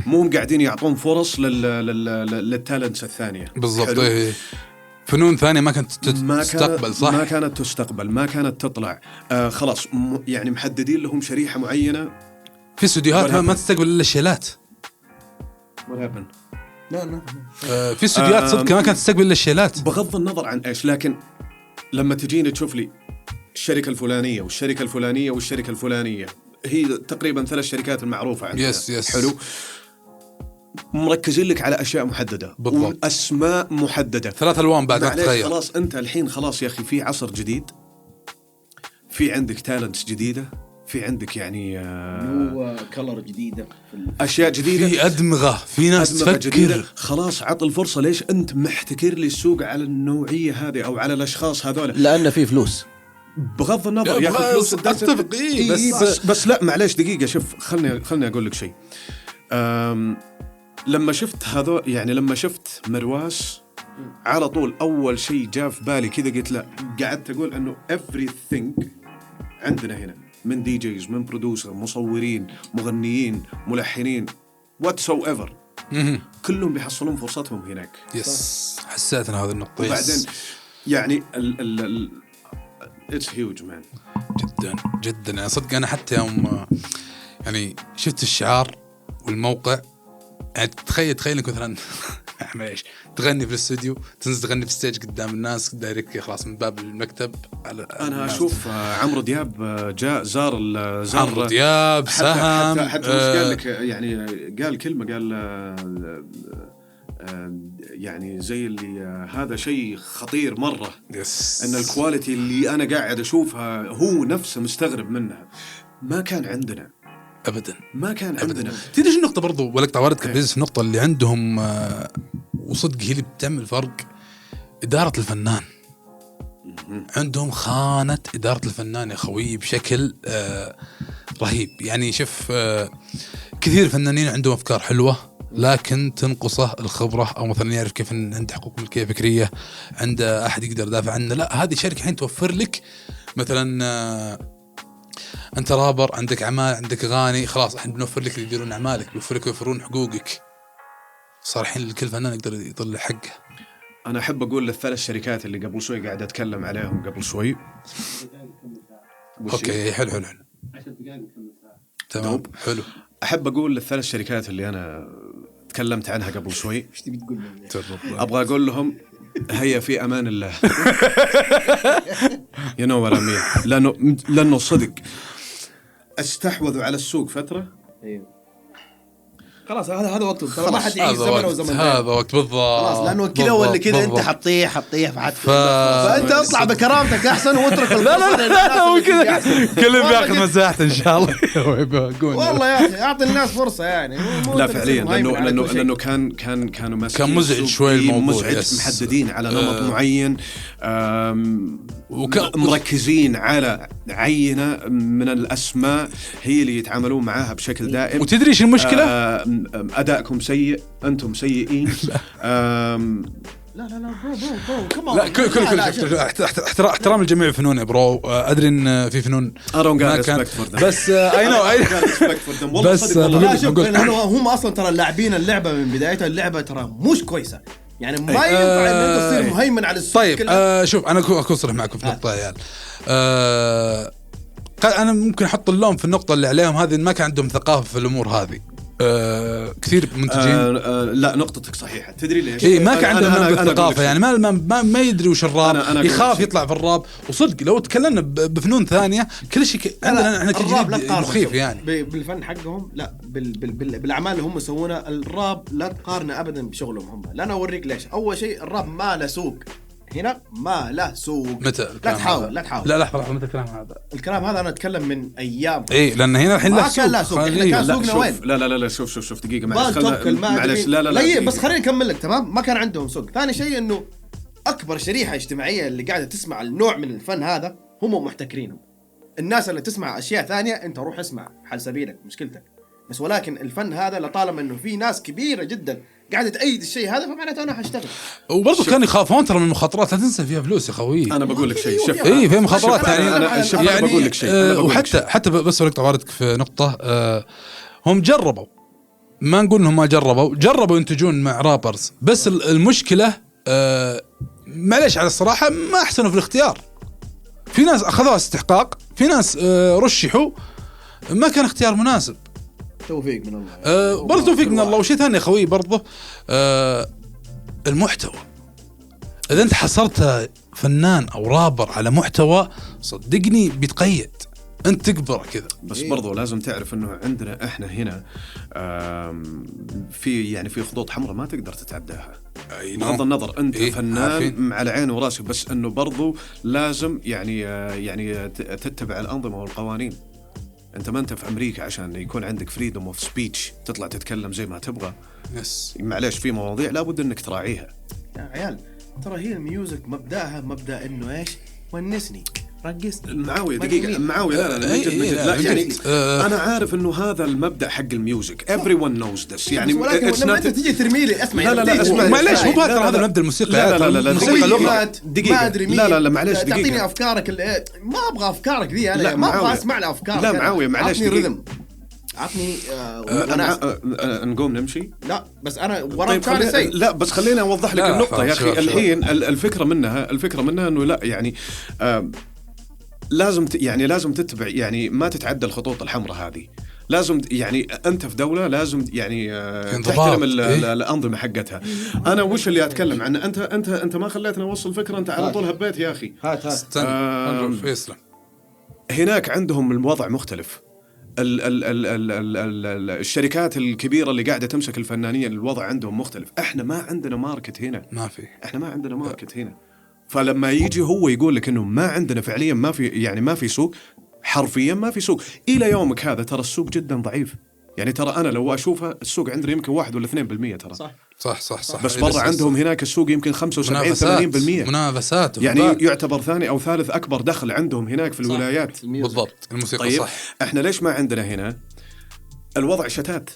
مو هم قاعدين يعطون فرص للتالنتس الثانية. بالضبط. فنون ثانية ما كانت تستقبل صح؟ ما كانت تستقبل ما كانت تطلع. خلاص يعني محددين لهم شريحة معينة. في استوديوهات ما تستقبل إلا الشيلات. لا في استوديوهات صدق ما كانت تستقبل إلا الشيلات. بغض النظر عن إيش لكن لما تجيني تشوف لي الشركة الفلانية والشركة الفلانية والشركة الفلانية هي تقريبا 3 شركات المعروفة عندنا. يس حلو. مركزين لك على أشياء محددة وأسماء محددة 3 ألوان بعد ما تتغير. خلاص أنت الحين خلاص يا أخي في عصر جديد. في عندك تالنتس جديدة. في عندك يعني كلر جديدة أشياء جديدة. في أدمغة. في ناس تفكر جديدة. خلاص عط الفرصة. ليش أنت محتكر لي السوق على النوعية هذه أو على الأشخاص هذول؟ لأن في فلوس. بغض النظر يا أخي فلوس أتفق. بس لا معليش دقيقة. شوف خلني أقول لك شيء. لما شفت هذا يعني لما شفت مرواس على طول أول شيء جاء في بالي كذا قلت لا قعدت أقول إنه everything عندنا هنا من دي جيز من برودوسر مصورين مغنيين ملحنين whatsoever كلهم بيحصلون فرصتهم هناك. يس حسيت أنا هذا النقطة. وبعدين يعني it's huge man. جدا يعني صدق أنا حتى يوم يعني شفت الشعار والموقع يعني تخيل انك مثلا معليش تغني في الاستوديو تنزل تغني في الستيج قدام الناس دايركت خلاص من باب المكتب على انا اشوف عمرو دياب جاء زار عمرو دياب سهم حتى وش قال لك يعني قال كلمة قال يعني زي اللي هذا شيء خطير مرة. ان الكواليتي اللي انا قاعد اشوفها هو نفسه مستغرب منها. ما كان عندنا ابدا. ما كان عندنا. تدري ايش النقطه برضو ولا قطع واردك بس النقطه اللي عندهم وصدق هي اللي بتعمل فرق اداره الفنان. عندهم خانه اداره الفنان يا خوي بشكل رهيب. يعني شوف كثير فنانين عندهم افكار حلوه لكن تنقصه الخبره او مثلا يعرف كيف عنده حقوق ملكيه فكريه عنده احد يقدر يدافع عنه. لا هذه شركه الحين توفر لك مثلا أنت رابر عندك أعمال عندك أغاني خلاص إحنا بنوفر لك اللي يديرون أعمالك بيوفر لك يوفرون حقوقك. صار الحين الكل فنان يقدر يطلع حقه. أنا أحب أقول لل3 شركات اللي قبل شوي قاعد أتكلم عليهم قبل شوي. أوكي حلو 10 دقائق تمام حلو. أحب أقول لل3 شركات اللي أنا تكلمت عنها قبل شوي أبغى أقول لهم هيا في أمان الله. you know what I mean. لأنه صدق استحوذوا على السوق فترة خلاص هذا وقته ترى ما حد يعيش زمن وزمن هذا وقت بالضبط خلاص لانه كذا ولا كذا انت حطيح فانت اطلع بكرامتك احسن واترك لا هو كذا كل بياخذ مساحته ان شاء الله والله يا اخي اعطي الناس فرصه يعني لا فعليا لانه كانوا كان مزعج شوي الموضوع مزعج محددين على نمط معين مركزين على عينة من الأسماء هي اللي يتعاملون معاها بشكل دائم. وتدري ايش المشكلة؟ أدائكم سيء، أنتم سيئين. لا كل احترام الجميع الفنون يا برو. ادري ان في فنون ما كان بس بس هم اصلا ترى اللاعبين اللعبه من بدايتها اللعبه ترى مش كويسه يعني ما ينفع ان انت تصير مهيمن على السوق. طيب شوف انا اكون صريح معكم في نقطه يا عيال. انا ممكن احط اللوم في النقطه اللي عليهم هذه ما كان عندهم ثقافه في الامور هذه. كثير منتجين لا نقطتك صحيحه. تدري ليش؟ إيه ما كان عندهم ثقافه يعني ما يدري وش الراب يخاف يطلع في الراب. وصدق لو تكلمنا بفنون ثانيه كل شيء عندنا احنا تجريد مخيف يعني بالفن حقهم. لا بالاعمال اللي هم يسوونها الراب لا تقارنه ابدا بشغلهم هم. لا انا اوريك ليش. اول شيء الراب ما له سوق هنا ما له سوق. متى لا تحاول لا لحظه متى الكلام هذا انا اتكلم من ايام. ايه لان هنا الحين لا سوق. كان سوقنا وين؟ لا شوف دقيقه معلش لا بس خليني اكمل لك. تمام ما كان عندهم سوق. ثاني شيء انه اكبر شريحه اجتماعيه اللي قاعده تسمع النوع من الفن هذا هم محتكرينهم. الناس اللي تسمع اشياء ثانيه انت روح اسمع حل سبيلك مشكلتك. بس ولكن الفن هذا لطالما انه في ناس كبيره جدا قاعده تأيد الشيء هذا فمعناته انا حاشتغل. وبرضه كانوا يخافون ترى من المخاطرات. لا تنسى فيها فلوس يا خوي. انا بقول لك شيء شوف في مخاطرات يعني انا بقول لك شيء وحتى بس اقطع واردك في نقطه. هم جربوا ما نقول انهم ما جربوا ينتجون مع رابرز. بس المشكله معليش على الصراحه ما احسنوا في الاختيار. في ناس اخذوها استحقاق في ناس رشحوا ما كان اختيار مناسب. توفيق من الله. برضه توفيق من الله. وشيء ثاني يا خوي برضه المحتوى. إذا أنت حصرت فنان أو رابر على محتوى صدقني بيتقيد. أنت تكبر كذا. بس برضو لازم تعرف إنه عندنا إحنا هنا في خطوط حمراء ما تقدر تتعداها. بغض النظر أنت فنان على عيني وراسي بس إنه برضو لازم يعني تتبع الأنظمة والقوانين. أنت ما أنت في أمريكا عشان يكون عندك فريدوم اوف سبيتش تطلع تتكلم زي ما تبغى. معليش في مواضيع لابد إنك تراعيها. يا عيال ترى هي الميوزك مبدأها مبدأ إنه إيش ونسني رقص معاوية دقيقة معاوية لا يعني أنا عارف إنه هذا المبدأ حق الميوزك everyone knows this يعني لما أنت تيجي ترمي لي اسمع لا اسمع معليش مو هذا المبدأ الموسيقى لا الموسيقى لغة دقيقة لا معليش دقيقة تعطيني أفكارك ما أبغى أفكارك ذي أنا ما أبغى أسمع لي أفكارك. لا معاوية معليش دقيقة عطني نقوم نمشي. لا بس أنا وراك ثاني شيء. لا بس خليني أوضح لك النقطة يا أخي. الحين الفكرة منها إنه لا يعني لازم تتبع يعني ما تتعدى الخطوط الحمراء هذه. لازم يعني أنت في دولة لازم يعني تحترم الأنظمة حقتها. أنا وش اللي أتكلم عنه أنت ما خليتنا أوصل فكرة. أنت على طول هبيت يا أخي. هات هناك عندهم الوضع مختلف. الشركات الكبيرة اللي قاعدة تمسك الفنانين الوضع عندهم مختلف. احنا ما عندنا ماركت هنا. احنا ما عندنا ماركت هنا. فلما يجي هو يقول لك انه ما عندنا فعليا ما في سوق حرفيا ما في سوق إلى يومك هذا. ترى السوق جدا ضعيف يعني. ترى أنا لو أشوفها السوق عندنا يمكن 1 ولا 2% ترى. صح. بس برا عندهم هناك السوق يمكن 75-80% منافسات يعني يعتبر ثاني أو ثالث أكبر دخل عندهم هناك في الولايات. بالضبط الموسيقى طيب صح. إحنا ليش ما عندنا هنا الوضع شتات؟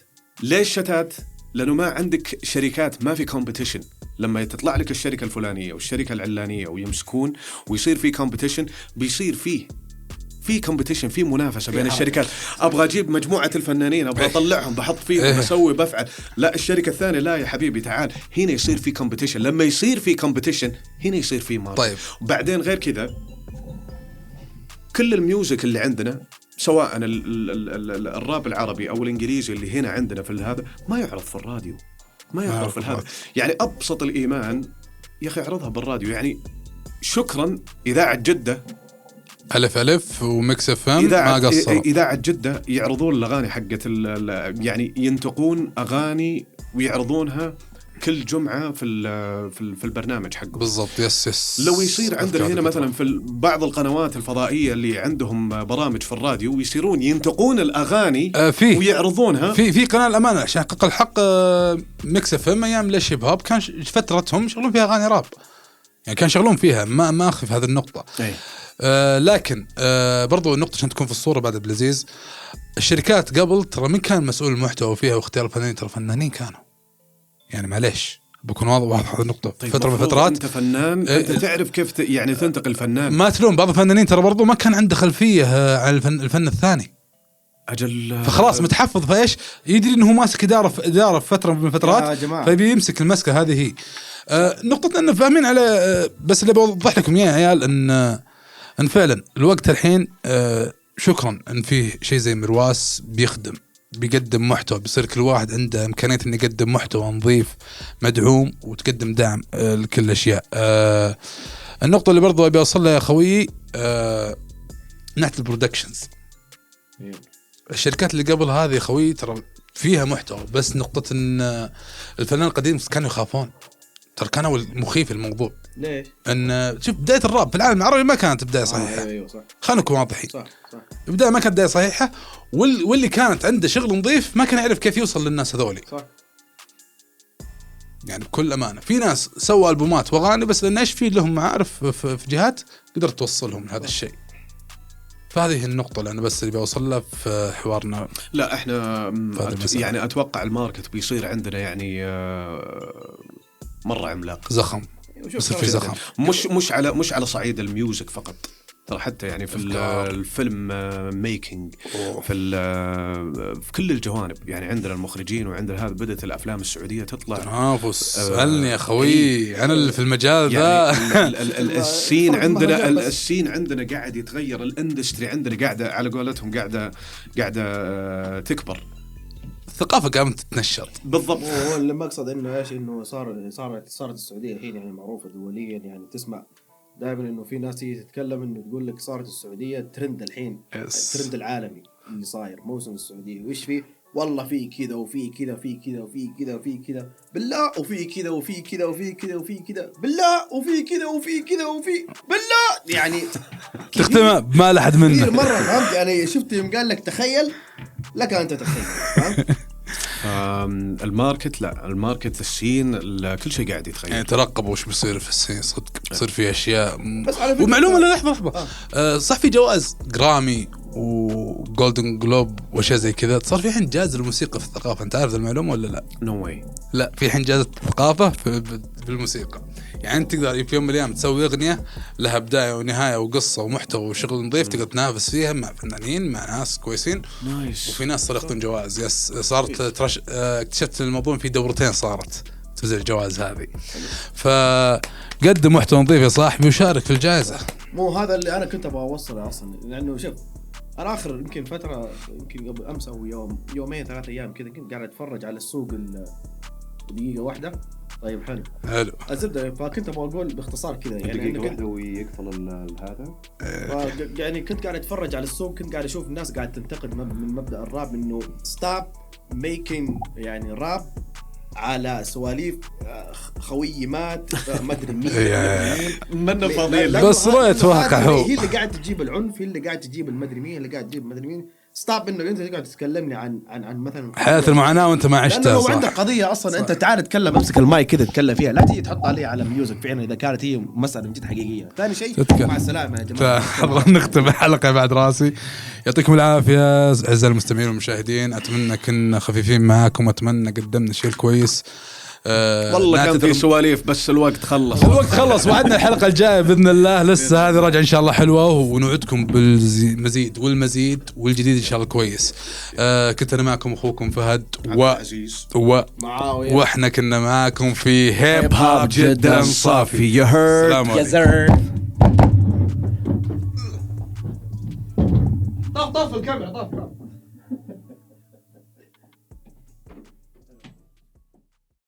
ليش شتات؟ لأنه ما عندك شركات ما في كومبيتيشن. لما تطلع لك الشركة الفلانية والشركة العلانية ويمسكون ويصير في كومبيتيشن بيصير في كومبيتيشن في منافسة بين الشركات. أبغى أجيب مجموعة الفنانين أبغى أطلعهم بحط فيهم بسوي بفعل. لا الشركة الثانية لا يا حبيبي تعال هنا يصير في كومبيتيشن. لما يصير في كومبيتيشن هنا يصير في ماركت. طيب. وبعدين غير كذا كل الميوزك اللي عندنا سواء الراب العربي أو الإنجليزي اللي هنا عندنا في هذا ما يعرض في الراديو ما يعرض في هذا. يعني أبسط الإيمان يا أخي اعرضها بالراديو. يعني شكرا إذاعة جدة ألف ألف وميكس اف ام ما قصروا. إذاعة جدة يعرضون الأغاني حقت يعني ينتقون أغاني ويعرضونها كل جمعة في البرنامج حقه. بالضبط. يس لو يصير عندنا هنا مثلا في بعض القنوات الفضائية اللي عندهم برامج في الراديو ويصيرون ينتقون الأغاني ويعرضونها في قناة الأمانة عشان حقق الحق. ميكس اف ام أيام للشيب هاب كان فترتهم شغلون فيها أغاني راب، يعني كان شغلون فيها، ما أخف هذه النقطة. لكن برضو النقطة عشان تكون في الصورة بعد بالعزيز، الشركات قبل ترى مين كان مسؤول المحتوى فيها واختيار الفنانين؟ ترى الفنانين كانوا، يعني معليش بكون واضح هذه النقطة. طيب فترة من الفترات أنت فنان، أنت تعرف كيف يعني تنتقل فنان. ما تلوم بعض الفنانين ترى برضو ما كان عنده خلفية على الفن الثاني، أجل فخلاص متحفظ فايش يدري إنه هو ماسك إدارة في فترة من الفترات، فيبي يمسك المسكة هذه هي. نقطة أنه فاهمين على بس اللي بوضح لكم يا عيال أن فعلا الوقت الحين شكرا أن فيه شيء زي مرواس بيقدم محتوى، بيصير كل واحد عنده إمكانية أن يقدم محتوى نظيف مدعوم وتقدم دعم لكل الأشياء. النقطة اللي برضو أبي أوصل لها يا خويي ناحية البرودكشنز. الشركات اللي قبل هذه خوي ترى فيها محتوى، بس نقطة أن الفنان القديم كانوا يخافون، ترى كانوا المخيف الموضوع. ليش؟ أن شوف بداية الراب في العالم العربي ما كانت بداية صحيحة. أيوة صح. خلينا نكون واضحين. صح. البداية ما كانت بداية صحيحة، واللي كانت عنده شغل نظيف ما كان يعرف كيف يوصل للناس هذولي. صح. يعني بكل أمانة في ناس سووا ألبومات وأغاني بس لأن إيش في لهم معارف في جهات قدرت توصلهم لهذا الشيء. فهذه النقطة اللي أنا بس اللي بوصل لها في حوارنا. لا إحنا يعني أتوقع الماركت بيصير عندنا يعني مرة عملاق زخم، بس في زخم مش على صعيد الميوزك فقط، ترى حتى يعني في الفيلم ميكينج في كل الجوانب. يعني عندنا المخرجين وعندنا هذا بدأت الأفلام السعودية تطلع تنافس. سألني يا خوي أنا اللي في المجال ذا. يعني السين عندنا قاعد يتغير، الاندستري عندنا قاعدة على قولتهم قاعدة تكبر، الثقافة قامت تتنشر. بالضبط. هو المقصد إنه إيش، إنه صارت السعودية الحين يعني معروفة دوليا، يعني تسمع دائما إنه في ناس تتكلم إنه تقول لك صارت السعودية ترند الحين، الترند العالمي اللي صاير موسم السعودية. وإيش فيه؟ والله في كذا وفي كذا وفي كذا وفي كذا وفي كذا بالله، وفي كذا وفي كذا وفي كذا وفي كذا بالله، وفي كذا وفي كذا وفي بالله، يعني تختم ما لحد منه كثير مرة. فهمت يعني؟ شفت يوم قال لك تخيل لك أنت تخيل. فهمت؟ الماركت السين كل شيء قاعد يتغير. يعني ترقبوا وش بيصير في السين صدق، بيصير في أشياء. ومعلومة لا لحظة صح، في جوائز جرامي وجولدن جلوب وشيء زي كذا، صار في حين جائزة الموسيقى في الثقافة. أنت عارف المعلومة ولا لا؟ نو واي. لا، في حين جائزة الثقافة في الموسيقى. يعني أنت تقدر في يوم من الأيام تسوي أغنية لها بداية ونهاية وقصة ومحتوى وشغل نظيف، تقدر تنافس فيها مع فنانين، مع ناس كويسين. وفي ناس صار ياخذون جوائز. صارت اكتشفت الموضوع في دورتين صارت توزع الجوائز هذه. فقدم محتوى نظيف يا صاحبي وشارك في الجائزة. مو هذا اللي أنا كنت أبغى أوصله أصلا، لأنه شوف أنا آخر يمكن فترة، يمكن قبل أمس أو يومين 3 أيام كذا كنت قاعد أتفرج على السوق دقيقة واحدة. طيب حلو الزبدة. فكنت أبغى أقول باختصار كذا يعني دقيقة واحدة ويقفل هذا. يعني كنت قاعد أتفرج على السوق، كنت قاعد أشوف الناس قاعد تنتقد من مبدأ الراب، إنه stop making يعني راب على سواليف خوي مات ما أدري مين من الفضيل، بس رأيت واقع هي اللي قاعد تجيب العنف، هي اللي قاعد تجيب المدري مين، اللي قاعد تجيب مدري مين. ستوب انه انت تقعد تتكلمني عن مثلا حياة المعاناة وانت ما عشتها. لو عندك قضية اصلا صح. انت تعال تتكلم، امسك المايك كذا تتكلم فيها، لا تيجي تحط عليها على ميوزك فعلا اذا كانت هي مسألة من جد حقيقية. ثاني شيء مع السلامة يا جماعة. نختم الحلقة بعد راسي. يعطيكم العافية أعزائي المستمعين والمشاهدين، أتمنى كنا خفيفين معاكم، أتمنى قدمنا شيء مزيد. والله كان في سواليف بس الوقت خلص. وعدنا الحلقة الجاية بإذن الله، لسه هذه راجعة إن شاء الله حلوة، ونوعدكم بالمزيد والمزيد والجديد إن شاء الله كويس. كنت أنا معكم أخوكم فهد وإحنا كنا معكم في هيب هاب جدا صافي. يا هير طاف الكاميرا طاف